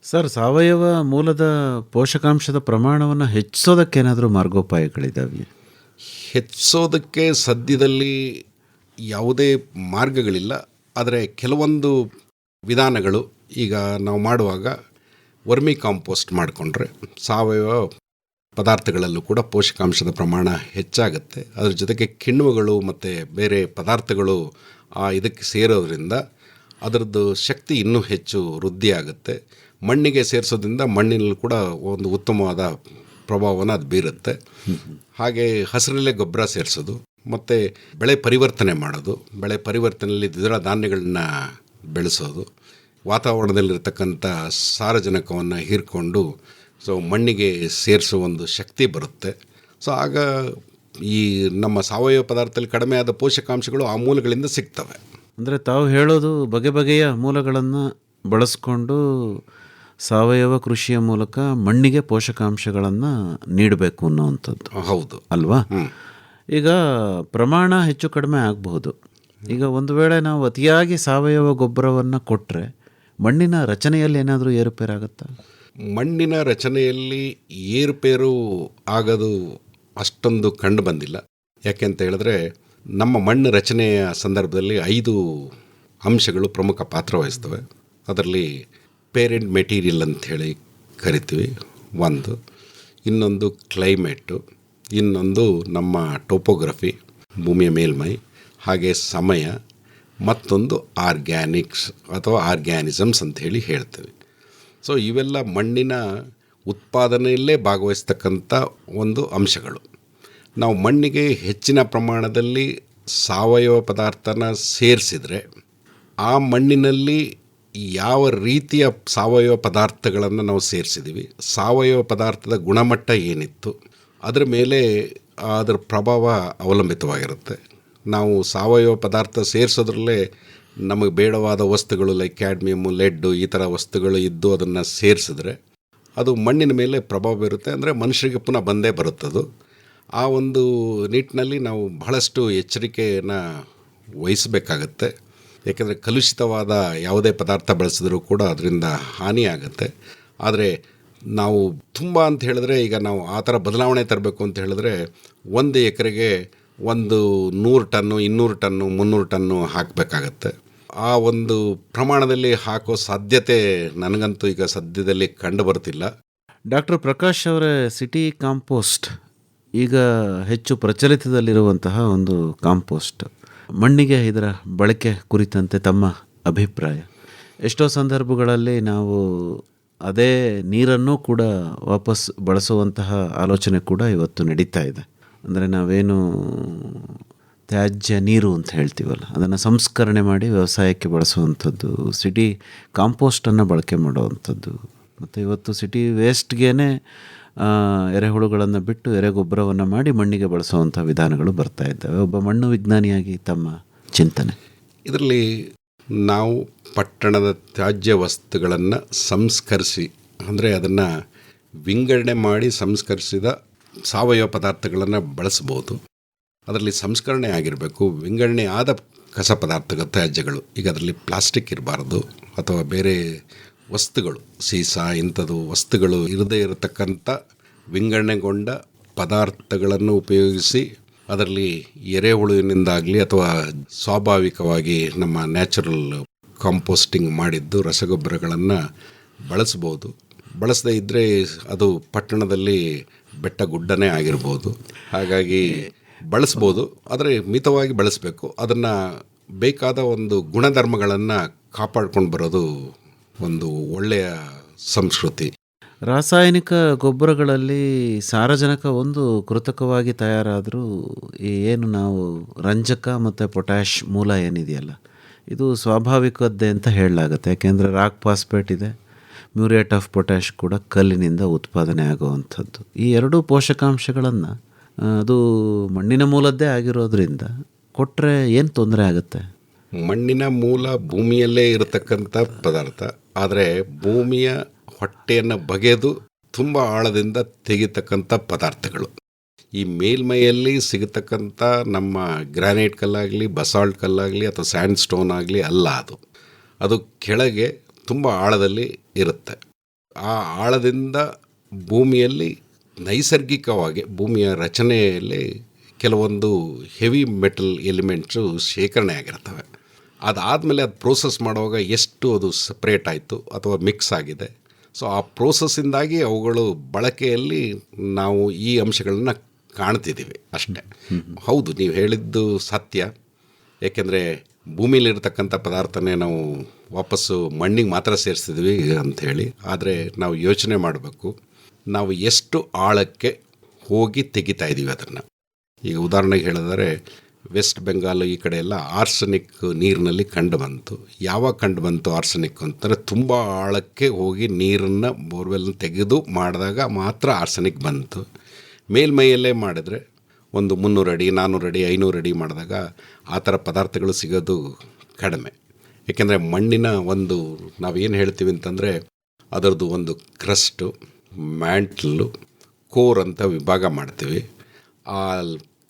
ಸರ್, ಸಾವಯವ ಮೂಲದ ಪೋಷಕಾಂಶದ ಪ್ರಮಾಣವನ್ನು ಹೆಚ್ಚಿಸೋದಕ್ಕೇನಾದರೂ ಮಾರ್ಗೋಪಾಯಗಳಿದ್ದಾವೆ? ಹೆಚ್ಚಿಸೋದಕ್ಕೆ ಸದ್ಯದಲ್ಲಿ ಯಾವುದೇ ಮಾರ್ಗಗಳಿಲ್ಲ. ಆದರೆ ಕೆಲವೊಂದು ವಿಧಾನಗಳು ಈಗ ನಾವು ಮಾಡುವಾಗ ವರ್ಮಿ ಕಾಂಪೋಸ್ಟ್ ಮಾಡಿಕೊಂಡ್ರೆ ಸಾವಯವ ಪದಾರ್ಥಗಳಲ್ಲೂ ಕೂಡ ಪೋಷಕಾಂಶದ ಪ್ರಮಾಣ ಹೆಚ್ಚಾಗುತ್ತೆ. ಅದ್ರ ಜೊತೆಗೆ ಕಿಣ್ವಗಳು ಮತ್ತು ಬೇರೆ ಪದಾರ್ಥಗಳು ಇದಕ್ಕೆ ಸೇರೋದ್ರಿಂದ ಅದರದ್ದು ಶಕ್ತಿ ಇನ್ನೂ ಹೆಚ್ಚು ವೃದ್ಧಿ ಆಗುತ್ತೆ. ಮಣ್ಣಿಗೆ ಸೇರಿಸೋದ್ರಿಂದ ಮಣ್ಣಿನಲ್ಲಿ ಕೂಡ ಒಂದು ಉತ್ತಮವಾದ ಪ್ರಭಾವವನ್ನು ಅದು ಬೀರುತ್ತೆ. ಹಾಗೆ ಹಸಿರಲ್ಲೇ ಗೊಬ್ಬರ ಸೇರಿಸೋದು ಮತ್ತು ಬೆಳೆ ಪರಿವರ್ತನೆ ಮಾಡೋದು, ಬೆಳೆ ಪರಿವರ್ತನೆಯಲ್ಲಿ ದ್ವಿದಳ ಧಾನ್ಯಗಳನ್ನ ಬೆಳೆಸೋದು, ವಾತಾವರಣದಲ್ಲಿರ್ತಕ್ಕಂಥ ಸಾರಜನಕವನ್ನು ಹೀರ್ಕೊಂಡು ಸೊ ಮಣ್ಣಿಗೆ ಸೇರಿಸೋ ಒಂದು ಶಕ್ತಿ ಬರುತ್ತೆ. ಸೊ ಆಗ ಈ ನಮ್ಮ ಸಾವಯವ ಪದಾರ್ಥದಲ್ಲಿ ಕಡಿಮೆ ಆದ ಪೋಷಕಾಂಶಗಳು ಆ ಮೂಲಗಳಿಂದ ಸಿಗ್ತವೆ. ಅಂದರೆ ತಾವು ಹೇಳೋದು ಬಗೆ ಬಗೆಯ ಮೂಲಗಳನ್ನು ಬಳಸ್ಕೊಂಡು ಸಾವಯವ ಕೃಷಿಯ ಮೂಲಕ ಮಣ್ಣಿಗೆ ಪೋಷಕಾಂಶಗಳನ್ನು ನೀಡಬೇಕು ಅನ್ನೋವಂಥದ್ದು. ಹೌದು ಅಲ್ವಾ? ಈಗ ಪ್ರಮಾಣ ಹೆಚ್ಚು ಕಡಿಮೆ ಆಗಬಹುದು. ಈಗ ಒಂದು ವೇಳೆ ನಾವು ಅತಿಯಾಗಿ ಸಾವಯವ ಗೊಬ್ಬರವನ್ನು ಕೊಟ್ಟರೆ ಮಣ್ಣಿನ ರಚನೆಯಲ್ಲಿ ಏನಾದರೂ ಏರುಪೇರಾಗುತ್ತಾ? ಮಣ್ಣಿನ ರಚನೆಯಲ್ಲಿ ಏರುಪೇರು ಆಗೋದು ಅಷ್ಟೊಂದು ಕಂಡು ಬಂದಿಲ್ಲ. ಯಾಕೆ ಅಂತ ಹೇಳಿದ್ರೆ ನಮ್ಮ ಮಣ್ಣು ರಚನೆಯ ಸಂದರ್ಭದಲ್ಲಿ 5 ಅಂಶಗಳು ಪ್ರಮುಖ ಪಾತ್ರ ವಹಿಸ್ತವೆ. ಅದರಲ್ಲಿ ಪೇರೆಂಟ್ ಮೆಟೀರಿಯಲ್ ಅಂಥೇಳಿ ಕರಿತೀವಿ ಒಂದು, ಇನ್ನೊಂದು ಕ್ಲೈಮೇಟು, ಇನ್ನೊಂದು ನಮ್ಮ ಟೋಪೋಗ್ರಫಿ ಭೂಮಿಯ ಮೇಲ್ಮೈ, ಹಾಗೆ ಸಮಯ ಮತ್ತೊಂದು ಆರ್ಗ್ಯಾನಿಕ್ಸ್ ಅಥವಾ ಆರ್ಗ್ಯಾನಿಸಮ್ಸ್ ಅಂಥೇಳಿ ಹೇಳ್ತೀವಿ. ಸೊ ಇವೆಲ್ಲ ಮಣ್ಣಿನ ಉತ್ಪಾದನೆಯಲ್ಲೇ ಭಾಗವಹಿಸ್ತಕ್ಕಂಥ ಒಂದು ಅಂಶಗಳು. ನಾವು ಮಣ್ಣಿಗೆ ಹೆಚ್ಚಿನ ಪ್ರಮಾಣದಲ್ಲಿ ಸಾವಯವ ಪದಾರ್ಥನ ಸೇರಿಸಿದರೆ ಆ ಮಣ್ಣಿನಲ್ಲಿ ಯಾವ ರೀತಿಯ ಸಾವಯವ ಪದಾರ್ಥಗಳನ್ನು ನಾವು ಸೇರಿಸಿದ್ದೀವಿ, ಸಾವಯವ ಪದಾರ್ಥದ ಗುಣಮಟ್ಟ ಏನಿತ್ತು, ಅದರ ಮೇಲೆ ಅದರ ಪ್ರಭಾವ ಅವಲಂಬಿತವಾಗಿರುತ್ತೆ. ನಾವು ಸಾವಯವ ಪದಾರ್ಥ ಸೇರಿಸೋದ್ರಲ್ಲೇ ನಮಗೆ ಬೇಡವಾದ ವಸ್ತುಗಳು ಲೈಕ್ ಕ್ಯಾಡ್ಮಿಯಮ್ಮು, ಲೆಡ್ಡು ಈ ಥರ ವಸ್ತುಗಳು ಇದ್ದು ಅದನ್ನು ಸೇರಿಸಿದ್ರೆ ಅದು ಮಣ್ಣಿನ ಮೇಲೆ ಪ್ರಭಾವ ಬೀರುತ್ತೆ. ಅಂದರೆ ಮನುಷ್ಯರಿಗೆ ಪುನಃ ಬಂದೇ ಬರುತ್ತದು. ಆ ಒಂದು ನಿಟ್ಟಿನಲ್ಲಿ ನಾವು ಬಹಳಷ್ಟು ಎಚ್ಚರಿಕೆಯನ್ನು ವಹಿಸಬೇಕಾಗತ್ತೆ. ಏಕೆಂದರೆ ಕಲುಷಿತವಾದ ಯಾವುದೇ ಪದಾರ್ಥ ಬಳಸಿದ್ರೂ ಕೂಡ ಅದರಿಂದ ಹಾನಿಯಾಗುತ್ತೆ. ಆದರೆ ನಾವು ತುಂಬ ಅಂತ ಹೇಳಿದ್ರೆ, ಈಗ ನಾವು ಆ ಥರ ಬದಲಾವಣೆ ತರಬೇಕು ಅಂತ ಹೇಳಿದ್ರೆ 1 ಎಕರೆಗೆ 100 ಟನ್ನು 200 ಟನ್ನು 300 ಟನ್ನು ಹಾಕಬೇಕಾಗತ್ತೆ. ಆ ಒಂದು ಪ್ರಮಾಣದಲ್ಲಿ ಹಾಕೋ ಸಾಧ್ಯತೆ ನನಗಂತೂ ಈಗ ಸದ್ಯದಲ್ಲಿ ಕಂಡು ಬರ್ತಿಲ್ಲ. ಡಾಕ್ಟರ್ ಪ್ರಕಾಶ್ ಅವರೇ, ಸಿಟಿ ಕಾಂಪೋಸ್ಟ್ ಈಗ ಹೆಚ್ಚು ಪ್ರಚಲಿತದಲ್ಲಿರುವಂತಹ ಒಂದು ಕಾಂಪೋಸ್ಟ್, ಮಣ್ಣಿಗೆ ಇದರ ಬಳಕೆ ಕುರಿತಂತೆ ತಮ್ಮ ಅಭಿಪ್ರಾಯ? ಎಷ್ಟೋ ಸಂದರ್ಭಗಳಲ್ಲಿ ನಾವು ಅದೇ ನೀರನ್ನು ಕೂಡ ವಾಪಸ್ ಬಳಸುವಂತಹ ಆಲೋಚನೆ ಕೂಡ ಇವತ್ತು ನಡೀತಾ ಇದೆ. ಅಂದರೆ ನಾವೇನು ತ್ಯಾಜ್ಯ ನೀರು ಅಂತ ಹೇಳ್ತೀವಲ್ಲ, ಅದನ್ನು ಸಂಸ್ಕರಣೆ ಮಾಡಿ ವ್ಯವಸಾಯಕ್ಕೆ ಬಳಸುವಂಥದ್ದು, ಸಿಟಿ ಕಾಂಪೋಸ್ಟನ್ನು ಬಳಕೆ ಮಾಡುವಂಥದ್ದು, ಮತ್ತು ಇವತ್ತು ಸಿಟಿ ವೇಸ್ಟ್ಗೇ ಎರೆಹುಳುಗಳನ್ನು ಬಿಟ್ಟು ಎರೆಗೊಬ್ಬರವನ್ನು ಮಾಡಿ ಮಣ್ಣಿಗೆ ಬಳಸುವಂಥ ವಿಧಾನಗಳು ಬರ್ತಾ ಇದ್ದಾವೆ. ಒಬ್ಬ ಮಣ್ಣು ವಿಜ್ಞಾನಿಯಾಗಿ ತಮ್ಮ ಚಿಂತನೆ? ಇದರಲ್ಲಿ ನಾವು ಪಟ್ಟಣದ ತ್ಯಾಜ್ಯ ವಸ್ತುಗಳನ್ನು ಸಂಸ್ಕರಿಸಿ, ಅಂದರೆ ಅದನ್ನು ವಿಂಗಡಣೆ ಮಾಡಿ ಸಂಸ್ಕರಿಸಿದ ಸಾವಯವ ಪದಾರ್ಥಗಳನ್ನು ಬಳಸ್ಬೋದು. ಅದರಲ್ಲಿ ಸಂಸ್ಕರಣೆ ಆಗಿರಬೇಕು. ವಿಂಗಡಣೆ ಆದ ಕಸ ಪದಾರ್ಥಗಳ ತ್ಯಾಜ್ಯಗಳು, ಈಗ ಅದರಲ್ಲಿ ಪ್ಲಾಸ್ಟಿಕ್ ಇರಬಾರ್ದು ಅಥವಾ ಬೇರೆ ವಸ್ತುಗಳು, ಸೀಸಾ ಇಂಥದ್ದು ವಸ್ತುಗಳು ಇರದೇ ಇರತಕ್ಕಂಥ ವಿಂಗಡಣೆಗೊಂಡ ಪದಾರ್ಥಗಳನ್ನು ಉಪಯೋಗಿಸಿ ಅದರಲ್ಲಿ ಎರೆಹುಳುವಿನಿಂದಾಗಲಿ ಅಥವಾ ಸ್ವಾಭಾವಿಕವಾಗಿ ನಮ್ಮ ನ್ಯಾಚುರಲ್ ಕಾಂಪೋಸ್ಟಿಂಗ್ ಮಾಡಿದ್ದು ರಸಗೊಬ್ಬರಗಳನ್ನು ಬಳಸ್ಬೋದು. ಬಳಸದೇ ಇದ್ದರೆ ಅದು ಪಟ್ಟಣದಲ್ಲಿ ಬೆಟ್ಟ ಗುಡ್ಡನೇ ಆಗಿರ್ಬೋದು. ಹಾಗಾಗಿ ಬಳಸ್ಬೋದು, ಆದರೆ ಮಿತವಾಗಿ ಬಳಸಬೇಕು. ಅದನ್ನು ಬೇಕಾದ ಒಂದು ಗುಣಧರ್ಮಗಳನ್ನು ಕಾಪಾಡ್ಕೊಂಡು ಬರೋದು ಒಂದು ಒಳ್ಳೆಯ ಸಂಸ್ಕೃತಿ. ರಾಸಾಯನಿಕ ಗೊಬ್ಬರಗಳಲ್ಲಿ ಸಾರಜನಕ ಒಂದು ಕೃತಕವಾಗಿ ತಯಾರಾದರೂ ಏನು ನಾವು ರಂಜಕ ಮತ್ತು ಪೊಟ್ಯಾಷ್ ಮೂಲ ಏನಿದೆಯಲ್ಲ, ಇದು ಸ್ವಾಭಾವಿಕದ್ದೇ ಅಂತ ಹೇಳಲಾಗುತ್ತೆ. ಯಾಕೆಂದರೆ ರಾಕ್ ಫಾಸ್ಫೇಟ್ ಇದೆ, ಮ್ಯೂರೇಟ್ ಆಫ್ ಪೊಟ್ಯಾಷ್ ಕೂಡ ಕಲ್ಲಿನಿಂದ ಉತ್ಪಾದನೆ ಆಗುವಂಥದ್ದು. ಈ ಎರಡೂ ಪೋಷಕಾಂಶಗಳನ್ನು ಅದು ಮಣ್ಣಿನ ಮೂಲದ್ದೇ ಆಗಿರೋದ್ರಿಂದ ಕೊಟ್ಟರೆ ಏನು ತೊಂದರೆ ಆಗುತ್ತೆ? ಮಣ್ಣಿನ ಮೂಲ ಭೂಮಿಯಲ್ಲೇ ಇರತಕ್ಕಂಥ ಪದಾರ್ಥ, ಆದರೆ ಭೂಮಿಯ ಹೊಟ್ಟೆಯನ್ನು ಬಗೆದು ತುಂಬ ಆಳದಿಂದ ತೆಗಿತಕ್ಕಂಥ ಪದಾರ್ಥಗಳು. ಈ ಮೇಲ್ಮೈಯಲ್ಲಿ ಸಿಗತಕ್ಕಂಥ ನಮ್ಮ ಗ್ರಾನೈಟ್ ಕಲ್ಲಾಗಲಿ, ಬಸಾಲ್ಟ್ ಕಲ್ಲಾಗಲಿ ಅಥವಾ ಸ್ಯಾಂಡ್ ಸ್ಟೋನ್ ಆಗಲಿ ಅಲ್ಲ, ಅದು ಕೆಳಗೆ ತುಂಬ ಆಳದಲ್ಲಿ ಇರುತ್ತೆ. ಆ ಆಳದಿಂದ ಭೂಮಿಯಲ್ಲಿ ನೈಸರ್ಗಿಕವಾಗಿ ಭೂಮಿಯ ರಚನೆಯಲ್ಲಿ ಕೆಲವೊಂದು ಹೆವಿ ಮೆಟಲ್ ಎಲಿಮೆಂಟ್ಸು ಶೇಖರಣೆ ಆಗಿರ್ತವೆ. ಅದಾದಮೇಲೆ ಅದು ಪ್ರೋಸೆಸ್ ಮಾಡುವಾಗ ಎಷ್ಟು ಅದು ಸಪ್ರೇಟ್ ಆಯಿತು ಅಥವಾ ಮಿಕ್ಸ್ ಆಗಿದೆ. ಸೊ ಆ ಪ್ರೋಸೆಸ್ಸಿಂದಾಗಿ ಅವುಗಳು ಬಳಕೆಯಲ್ಲಿ ನಾವು ಈ ಅಂಶಗಳನ್ನ ಕಾಣ್ತಿದ್ದೀವಿ ಅಷ್ಟೇ. ಹೌದು, ನೀವು ಹೇಳಿದ್ದು ಸತ್ಯ. ಏಕೆಂದರೆ ಭೂಮಿಲಿರ್ತಕ್ಕಂಥ ಪದಾರ್ಥನೇ ನಾವು ವಾಪಸ್ಸು ಮಣ್ಣಿಗೆ ಮಾತ್ರ ಸೇರಿಸ್ತಿದ್ವಿ ಅಂಥೇಳಿ. ಆದರೆ ನಾವು ಯೋಚನೆ ಮಾಡಬೇಕು, ನಾವು ಎಷ್ಟು ಆಳಕ್ಕೆ ಹೋಗಿ ತೆಗಿತಾ ಇದ್ದೀವಿ ಅದನ್ನು. ಈಗ ಉದಾಹರಣೆಗೆ ಹೇಳಿದರೆ ವೆಸ್ಟ್ ಬೆಂಗಾಲ್ ಈ ಕಡೆ ಎಲ್ಲ ಆರ್ಸೆನಿಕ್ ನೀರಿನಲ್ಲಿ ಕಂಡು ಬಂತು. ಯಾವಾಗ ಕಂಡು ಬಂತು ಆರ್ಸೆನಿಕ್ ಅಂತಂದರೆ ತುಂಬ ಆಳಕ್ಕೆ ಹೋಗಿ ನೀರನ್ನು ಬೋರ್ವೆಲ್ನ ತೆಗೆದು ಮಾಡಿದಾಗ ಮಾತ್ರ ಆರ್ಸೆನಿಕ್ ಬಂತು. ಮೇಲ್ಮೈಯಲ್ಲೇ ಮಾಡಿದ್ರೆ ಒಂದು 300 ಅಡಿ 400 ಅಡಿ 500 ಅಡಿ ಮಾಡಿದಾಗ ಆ ಥರ ಪದಾರ್ಥಗಳು ಸಿಗೋದು ಕಡಿಮೆ. ಏಕೆಂದರೆ ಮಣ್ಣಿನ ಒಂದು ನಾವೇನು ಹೇಳ್ತೀವಿ ಅಂತಂದರೆ ಅದರದ್ದು ಒಂದು ಕ್ರಸ್ಟು, ಮ್ಯಾಂಟ್ಲು, ಕೋರ್ ಅಂತ ವಿಭಾಗ ಮಾಡ್ತೀವಿ. ಆ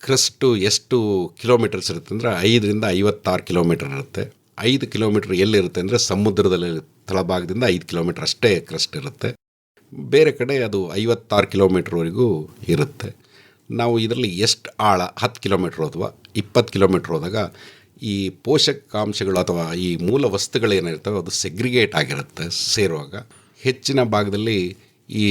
ಕ್ರಸ್ಟು ಎಷ್ಟು ಕಿಲೋಮೀಟರ್ಸ್ ಇರುತ್ತೆ ಅಂದರೆ 5ರಿಂದ 56 ಕಿಲೋಮೀಟರ್ ಇರುತ್ತೆ. 5 ಕಿಲೋಮೀಟ್ರ್ ಎಲ್ಲಿರುತ್ತೆ ಅಂದರೆ ಸಮುದ್ರದಲ್ಲಿ ತಳಭಾಗದಿಂದ 5 ಕಿಲೋಮೀಟ್ರ್ ಅಷ್ಟೇ ಕ್ರಸ್ಟ್ ಇರುತ್ತೆ. ಬೇರೆ ಕಡೆ ಅದು 56 ಕಿಲೋಮೀಟ್ರ್ವರೆಗೂ ಇರುತ್ತೆ. ನಾವು ಇದರಲ್ಲಿ ಎಷ್ಟು ಆಳ 10 ಕಿಲೋಮೀಟ್ರ್ ಅಥವಾ 20 ಕಿಲೋಮೀಟ್ರ್ ಹೋದಾಗ ಈ ಪೋಷಕಾಂಶಗಳು ಅಥವಾ ಈ ಮೂಲ ವಸ್ತುಗಳೇನಿರ್ತವೆ ಅದು ಸೆಗ್ರಿಗೇಟ್ ಆಗಿರುತ್ತೆ. ಸೇರುವಾಗ ಹೆಚ್ಚಿನ ಭಾಗದಲ್ಲಿ ಈ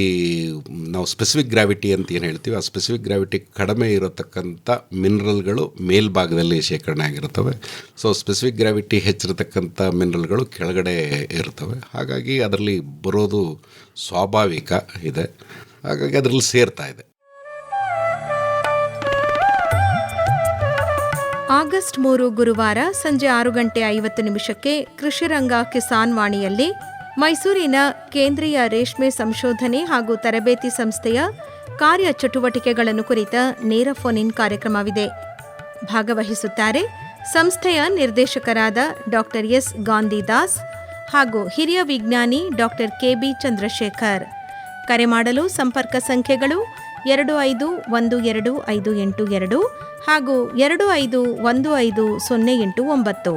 ನಾವು ಸ್ಪೆಸಿಫಿಕ್ ಗ್ರಾವಿಟಿ ಅಂತ ಏನು ಹೇಳ್ತೀವಿ, ಆ ಸ್ಪೆಸಿಫಿಕ್ ಗ್ರಾವಿಟಿ ಕಡಿಮೆ ಇರತಕ್ಕಂಥ ಮಿನರಲ್ಗಳು ಮೇಲ್ಭಾಗದಲ್ಲಿ ಶೇಖರಣೆ ಆಗಿರ್ತವೆ. ಸೊ ಸ್ಪೆಸಿಫಿಕ್ ಗ್ರಾವಿಟಿ ಹೆಚ್ಚಿರತಕ್ಕಂಥ ಮಿನರಲ್ಗಳು ಕೆಳಗಡೆ ಇರ್ತವೆ. ಹಾಗಾಗಿ ಅದರಲ್ಲಿ ಬರೋದು ಸ್ವಾಭಾವಿಕ ಇದೆ, ಹಾಗಾಗಿ ಅದರಲ್ಲಿ ಸೇರ್ತಾ ಇದೆ. ಆಗಸ್ಟ್ 3 ಗುರುವಾರ ಸಂಜೆ 6:50 ಕೃಷಿರಂಗ ಕಿಸಾನ್ ವಾಣಿಯಲ್ಲಿ ಮೈಸೂರಿನ ಕೇಂದ್ರೀಯ ರೇಷ್ಮೆ ಸಂಶೋಧನೆ ಹಾಗೂ ತರಬೇತಿ ಸಂಸ್ಥೆಯ ಕಾರ್ಯಚಟುವಟಿಕೆಗಳನ್ನು ಕುರಿತ ನೇರ ಫೋನ್ ಇನ್ ಕಾರ್ಯಕ್ರಮವಿದೆ. ಭಾಗವಹಿಸುತ್ತಾರೆ ಸಂಸ್ಥೆಯ ನಿರ್ದೇಶಕರಾದ ಡಾಕ್ಟರ್ ಎಸ್ ಗಾಂಧಿದಾಸ್ ಹಾಗೂ ಹಿರಿಯ ವಿಜ್ಞಾನಿ ಡಾಕ್ಟರ್ ಕೆಬಿ ಚಂದ್ರಶೇಖರ್. ಕರೆ ಮಾಡಲು ಸಂಪರ್ಕ ಸಂಖ್ಯೆಗಳು 25125882 ಹಾಗೂ 25150889,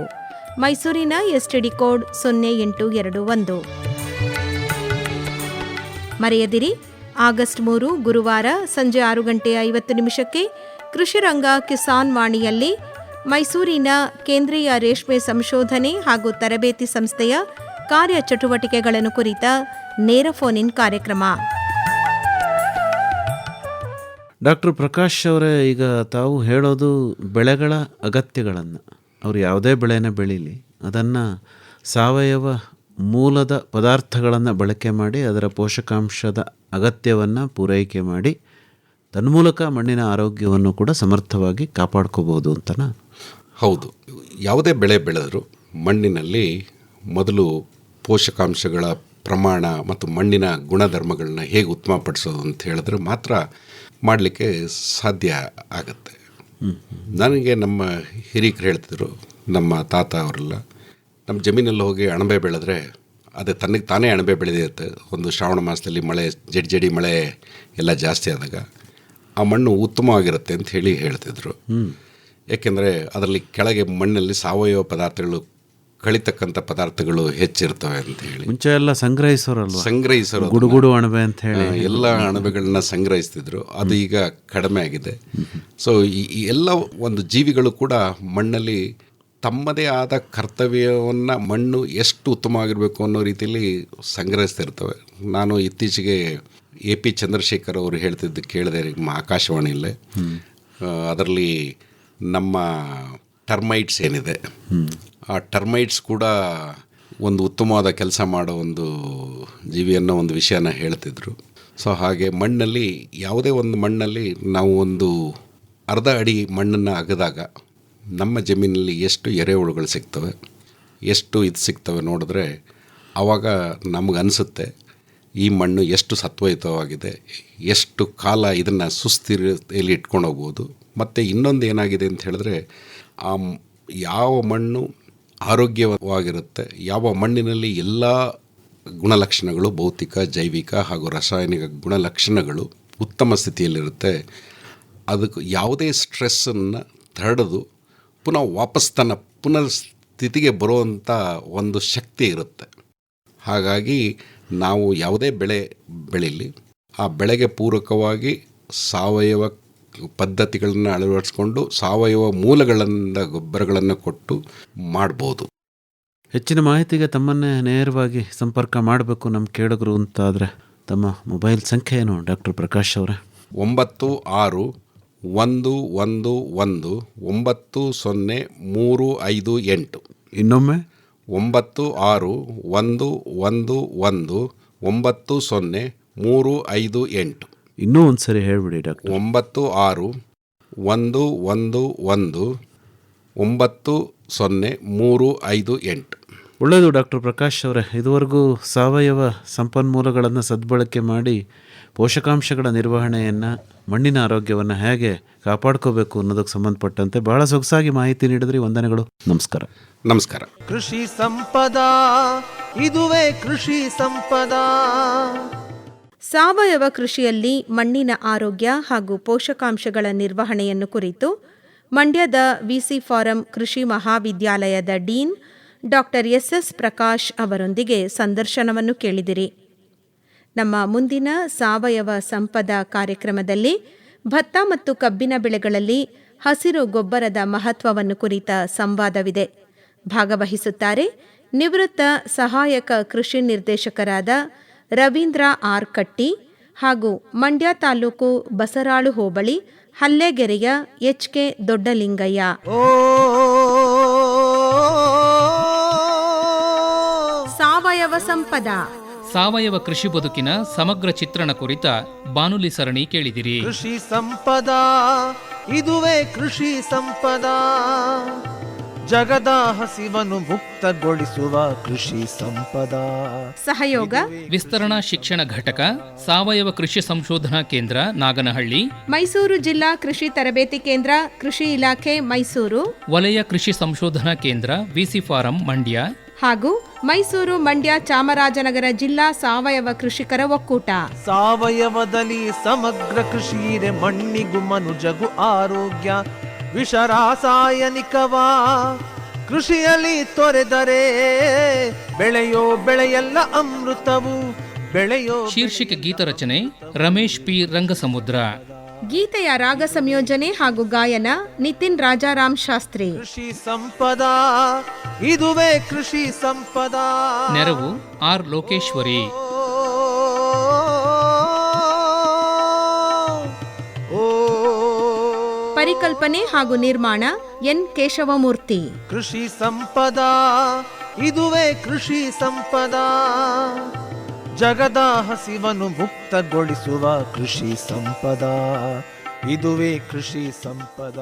ಮೈಸೂರಿನ ಎಸ್ಟಿಡಿ ಕೋಡ್ 0821. ಮರೆಯದಿರಿ, ಆಗಸ್ಟ್ 3 ಗುರುವಾರ ಸಂಜೆ 6:50 ಕೃಷಿರಂಗ ಕಿಸಾನ್ ವಾಣಿಯಲ್ಲಿ ಮೈಸೂರಿನ ಕೇಂದ್ರೀಯ ರೇಷ್ಮೆ ಸಂಶೋಧನೆ ಹಾಗೂ ತರಬೇತಿ ಸಂಸ್ಥೆಯ ಕಾರ್ಯಚಟುವಟಿಕೆಗಳನ್ನು ಕುರಿತ ನೇರ ಫೋನ್ ಇನ್ ಕಾರ್ಯಕ್ರಮ. ಡಾಕ್ಟರ್ ಪ್ರಕಾಶ್ ಅವರೇ, ಈಗ ತಾವು ಹೇಳೋದು ಬೆಳೆಗಳ ಅಗತ್ಯಗಳನ್ನು, ಅವರು ಯಾವುದೇ ಬೆಳೆನ ಬೆಳೀಲಿ ಅದನ್ನು ಸಾವಯವ ಮೂಲದ ಪದಾರ್ಥಗಳನ್ನು ಬಳಕೆ ಮಾಡಿ ಅದರ ಪೋಷಕಾಂಶದ ಅಗತ್ಯವನ್ನು ಪೂರೈಕೆ ಮಾಡಿ ತನ್ಮೂಲಕ ಮಣ್ಣಿನ ಆರೋಗ್ಯವನ್ನು ಕೂಡ ಸಮರ್ಥವಾಗಿ ಕಾಪಾಡ್ಕೋಬೋದು ಅಂತನಾ? ಹೌದು. ಯಾವುದೇ ಬೆಳೆ ಬೆಳೆದರೂ ಮಣ್ಣಿನಲ್ಲಿ ಮೊದಲು ಪೋಷಕಾಂಶಗಳ ಪ್ರಮಾಣ ಮತ್ತು ಮಣ್ಣಿನ ಗುಣಧರ್ಮಗಳನ್ನ ಹೇಗೆ ಉತ್ತಮಪಡಿಸೋದು ಅಂತ ಹೇಳಿದ್ರೆ ಮಾತ್ರ ಮಾಡಲಿಕ್ಕೆ ಸಾಧ್ಯ ಆಗುತ್ತೆ. ನನಗೆ ನಮ್ಮ ಹಿರಿಕರು ಹೇಳ್ತಿದ್ರು, ನಮ್ಮ ತಾತ ಅವರೆಲ್ಲ, ನಮ್ಮ ಜಮೀನಲ್ಲಿ ಹೋಗಿ ಅಣಬೆ ಬೆಳೆದ್ರೆ ಅದು ತನ್ನಗೆ ತಾನೇ ಅಣಬೆ ಬೆಳೆದಿರುತ್ತೆ. ಒಂದು ಶ್ರಾವಣ ಮಾಸದಲ್ಲಿ ಮಳೆ, ಜಡಿ ಮಳೆ ಎಲ್ಲ ಜಾಸ್ತಿ ಆದಾಗ ಆ ಮಣ್ಣು ಉತ್ತಮವಾಗಿರುತ್ತೆ ಅಂತ ಹೇಳ್ತಿದ್ರು. ಏಕೆಂದರೆ ಅದರಲ್ಲಿ ಕೆಳಗೆ ಮಣ್ಣಲ್ಲಿ ಸಾವಯವ ಪದಾರ್ಥಗಳು, ಕಳಿತಕ್ಕಂಥ ಪದಾರ್ಥಗಳು ಹೆಚ್ಚಿರ್ತವೆ ಅಂತ ಹೇಳಿ. ಮುಂಚೆ ಎಲ್ಲ ಸಂಗ್ರಹಿಸೋರು ಗುಡುಗುಡು ಅಣಬೆ ಅಂತ ಹೇಳಿ ಎಲ್ಲ ಅಣಬೆಗಳನ್ನ ಸಂಗ್ರಹಿಸ್ತಿದ್ರು. ಅದು ಈಗ ಕಡಿಮೆ ಆಗಿದೆ. ಸೊ ಈ ಎಲ್ಲ ಒಂದು ಜೀವಿಗಳು ಕೂಡ ಮಣ್ಣಲ್ಲಿ ತಮ್ಮದೇ ಆದ ಕರ್ತವ್ಯವನ್ನು ಮಣ್ಣು ಎಷ್ಟು ಉತ್ತಮವಾಗಿರಬೇಕು ಅನ್ನೋ ರೀತಿಯಲ್ಲಿ ಸಂಗ್ರಹಿಸ್ತಿರ್ತವೆ. ನಾನು ಇತ್ತೀಚೆಗೆ AP ಚಂದ್ರಶೇಖರ್ ಅವರು ಹೇಳ್ತಿದ್ದು ಕೇಳಿದೆ ಆಕಾಶವಾಣಿಯಲ್ಲೇ. ಅದರಲ್ಲಿ ನಮ್ಮ ಟರ್ಮೈಟ್ಸ್ ಏನಿದೆ, ಆ ಟರ್ಮೈಟ್ಸ್ ಕೂಡ ಒಂದು ಉತ್ತಮವಾದ ಕೆಲಸ ಮಾಡೋ ಒಂದು ಜೀವಿ ಅನ್ನೋ ಒಂದು ವಿಷಯನ ಹೇಳ್ತಿದ್ರು. ಸೊ ಹಾಗೆ ಮಣ್ಣಲ್ಲಿ, ಯಾವುದೇ ಒಂದು ಮಣ್ಣಲ್ಲಿ ನಾವು ಒಂದು ಅರ್ಧ ಅಡಿ ಮಣ್ಣನ್ನು ಅಗೆದಾಗ ನಮ್ಮ ಜಮೀನಲ್ಲಿ ಎಷ್ಟು ಎರೆಹುಳುಗಳು ಸಿಗ್ತವೆ, ಎಷ್ಟು ಇದು ಸಿಗ್ತವೆ ನೋಡಿದ್ರೆ ಆವಾಗ ನಮಗನ್ಸುತ್ತೆ ಈ ಮಣ್ಣು ಎಷ್ಟು ಸತ್ವಯುತವಾಗಿದೆ, ಎಷ್ಟು ಕಾಲ ಇದನ್ನು ಸುಸ್ಥಿರತೆಯಲ್ಲಿ ಇಟ್ಕೊಂಡು ಹೋಗ್ಬೋದು. ಮತ್ತು ಇನ್ನೊಂದು ಏನಾಗಿದೆ ಅಂತ ಹೇಳಿದ್ರೆ, ಆ ಯಾವ ಮಣ್ಣು ಆರೋಗ್ಯವಾಗಿರುತ್ತೆ, ಯಾವ ಮಣ್ಣಿನಲ್ಲಿ ಎಲ್ಲ ಗುಣಲಕ್ಷಣಗಳು, ಭೌತಿಕ, ಜೈವಿಕ ಹಾಗೂ ರಾಸಾಯನಿಕ ಗುಣಲಕ್ಷಣಗಳು ಉತ್ತಮ ಸ್ಥಿತಿಯಲ್ಲಿರುತ್ತೆ, ಅದಕ್ಕೆ ಯಾವುದೇ ಸ್ಟ್ರೆಸ್ಸನ್ನು ತಡೆದು ಪುನಃ ವಾಪಸ್ ತನ್ನ ಪುನರ್ಸ್ಥಿತಿಗೆ ಬರುವಂಥ ಒಂದು ಶಕ್ತಿ ಇರುತ್ತೆ. ಹಾಗಾಗಿ ನಾವು ಯಾವುದೇ ಬೆಳೆ ಬೆಳೀಲಿ, ಆ ಬೆಳೆಗೆ ಪೂರಕವಾಗಿ ಸಾವಯವ ಪದ್ಧತಿಗಳನ್ನು ಅಳವಡಿಸ್ಕೊಂಡು ಸಾವಯವ ಮೂಲಗಳಿಂದ ಗೊಬ್ಬರಗಳನ್ನು ಕೊಟ್ಟು ಮಾಡ್ಬೋದು. ಹೆಚ್ಚಿನ ಮಾಹಿತಿಗೆ ತಮ್ಮನ್ನೇ ನೇರವಾಗಿ ಸಂಪರ್ಕ ಮಾಡಬೇಕು ನಮ್ಮ ಕೇಳುಗರು ಅಂತಾದರೆ ತಮ್ಮ ಮೊಬೈಲ್ ಸಂಖ್ಯೆ ಏನು ಡಾಕ್ಟರ್ ಪ್ರಕಾಶ್ ಅವರೇ? 9611190358. ಇನ್ನೊಮ್ಮೆ 9611190358. ಇನ್ನೂ ಒಂದು ಸರಿ ಹೇಳಿಬಿಡಿ ಡಾಕ್ಟರ್. 9611190358. ಒಳ್ಳೆಯದು ಡಾಕ್ಟರ್ ಪ್ರಕಾಶ್ ಅವರೇ. ಇದುವರೆಗೂ ಸಾವಯವ ಸಂಪನ್ಮೂಲಗಳನ್ನು ಸದ್ಬಳಕೆ ಮಾಡಿ ಪೋಷಕಾಂಶಗಳ ನಿರ್ವಹಣೆಯನ್ನು, ಮಣ್ಣಿನ ಆರೋಗ್ಯವನ್ನು ಹೇಗೆ ಕಾಪಾಡ್ಕೋಬೇಕು ಅನ್ನೋದಕ್ಕೆ ಸಂಬಂಧಪಟ್ಟಂತೆ ಬಹಳ ಸೊಗಸಾಗಿ ಮಾಹಿತಿ ನೀಡಿದ್ರಿ. ವಂದನೆಗಳು. ನಮಸ್ಕಾರ. ನಮಸ್ಕಾರ. ಕೃಷಿ ಸಂಪದಾ, ಇದುವೇ ಕೃಷಿ ಸಂಪದಾ. ಸಾವಯವ ಕೃಷಿಯಲ್ಲಿ ಮಣ್ಣಿನ ಆರೋಗ್ಯ ಹಾಗೂ ಪೋಷಕಾಂಶಗಳ ನಿರ್ವಹಣೆಯನ್ನು ಕುರಿತು ಮಂಡ್ಯದ ವಿಸಿ ಫಾರಂ ಕೃಷಿ ಮಹಾವಿದ್ಯಾಲಯದ ಡೀನ್ ಡಾಕ್ಟರ್ SS ಪ್ರಕಾಶ್ ಅವರೊಂದಿಗೆ ಸಂದರ್ಶನವನ್ನು ಕೇಳಿದಿರಿ. ನಮ್ಮ ಮುಂದಿನ ಸಾವಯವ ಸಂಪದ ಕಾರ್ಯಕ್ರಮದಲ್ಲಿ ಭತ್ತ ಮತ್ತು ಕಬ್ಬಿನ ಬೆಳೆಗಳಲ್ಲಿ ಹಸಿರು ಗೊಬ್ಬರದ ಮಹತ್ವವನ್ನು ಕುರಿತ ಸಂವಾದವಿದೆ. ಭಾಗವಹಿಸುತ್ತಾರೆ ನಿವೃತ್ತ ಸಹಾಯಕ ಕೃಷಿ ನಿರ್ದೇಶಕರಾದ ರವೀಂದ್ರ ಆರ್ ಕಟ್ಟಿ ಹಾಗೂ ಮಂಡ್ಯ ತಾಲೂಕು ಬಸರಾಳು ಹೋಬಳಿ ಹಲ್ಲೆಗೆರೆಯ ಎಚ್.ಕೆ. ದೊಡ್ಡಲಿಂಗಯ್ಯ. ಸಾವಯವ ಸಂಪದ ಸಾವಯವ ಕೃಷಿ ಬದುಕಿನ ಸಮಗ್ರ ಚಿತ್ರಣ ಕುರಿತ ಬಾನುಲಿ ಸರಣಿ ಕೇಳಿದಿರಿ. ಕೃಷಿ ಸಂಪದ ಇದುವೇ ಕೃಷಿ ಸಂಪದ, ಜಗದ ಹಸಿವನ್ನು ಮುಕ್ತಗೊಳಿಸುವ ಕೃಷಿ ಸಂಪದ. ಸಹಯೋಗ ವಿಸ್ತರಣಾ ಶಿಕ್ಷಣ ಘಟಕ, ಸಾವಯವ ಕೃಷಿ ಸಂಶೋಧನಾ ಕೇಂದ್ರ ನಾಗನಹಳ್ಳಿ, ಮೈಸೂರು ಜಿಲ್ಲಾ ಕೃಷಿ ತರಬೇತಿ ಕೇಂದ್ರ, ಕೃಷಿ ಇಲಾಖೆ ಮೈಸೂರು, ವಲಯ ಕೃಷಿ ಸಂಶೋಧನಾ ಕೇಂದ್ರ ವಿಸಿ ಫಾರಂ ಮಂಡ್ಯ ಹಾಗೂ ಮೈಸೂರು ಮಂಡ್ಯ ಚಾಮರಾಜನಗರ ಜಿಲ್ಲಾ ಸಾವಯವ ಕೃಷಿಕರ ಒಕ್ಕೂಟ. ಸಾವಯವದಲ್ಲಿ ಸಮಗ್ರ ಕೃಷಿಯಿದೆ, ಮಣ್ಣಿಗೂ ಮನುಜಗೂ ಆರೋಗ್ಯ. ವಿಷ ರಾಸಾಯನಿಕವಾ ಕೃಷಿಯಲ್ಲಿ ತೊರೆದರೆ ಬೆಳೆಯೋ ಬೆಳೆಯೆಲ್ಲ ಅಮೃತವು ಬೆಳೆಯೋ. ಶೀರ್ಷಿಕೆ ಗೀತರಚನೆ ರಮೇಶ್ ಪಿ ರಂಗಸಮುದ್ರ. ಗೀತೆಯ ರಾಗ ಸಂಯೋಜನೆ ಹಾಗೂ ಗಾಯನ ನಿತಿನ್ ರಾಜಾರಾಮ್ ಶಾಸ್ತ್ರಿ. ಕೃಷಿ ಸಂಪದ ಇದುವೇ ಕೃಷಿ ಸಂಪದ. ನೆರವು ಆರ್ ಲೋಕೇಶ್ವರಿ. ಪರಿಕಲ್ಪನೆ ಹಾಗೂ ನಿರ್ಮಾಣ ಎನ್ ಕೇಶವಮೂರ್ತಿ. ಕೃಷಿ ಸಂಪದ ಇದುವೇ ಕೃಷಿ ಸಂಪದ, ಜಗದ ಹಸಿವನ್ನು ಮುಕ್ತಗೊಳಿಸುವ ಕೃಷಿ ಸಂಪದ. ಇದುವೇ ಕೃಷಿ ಸಂಪದ.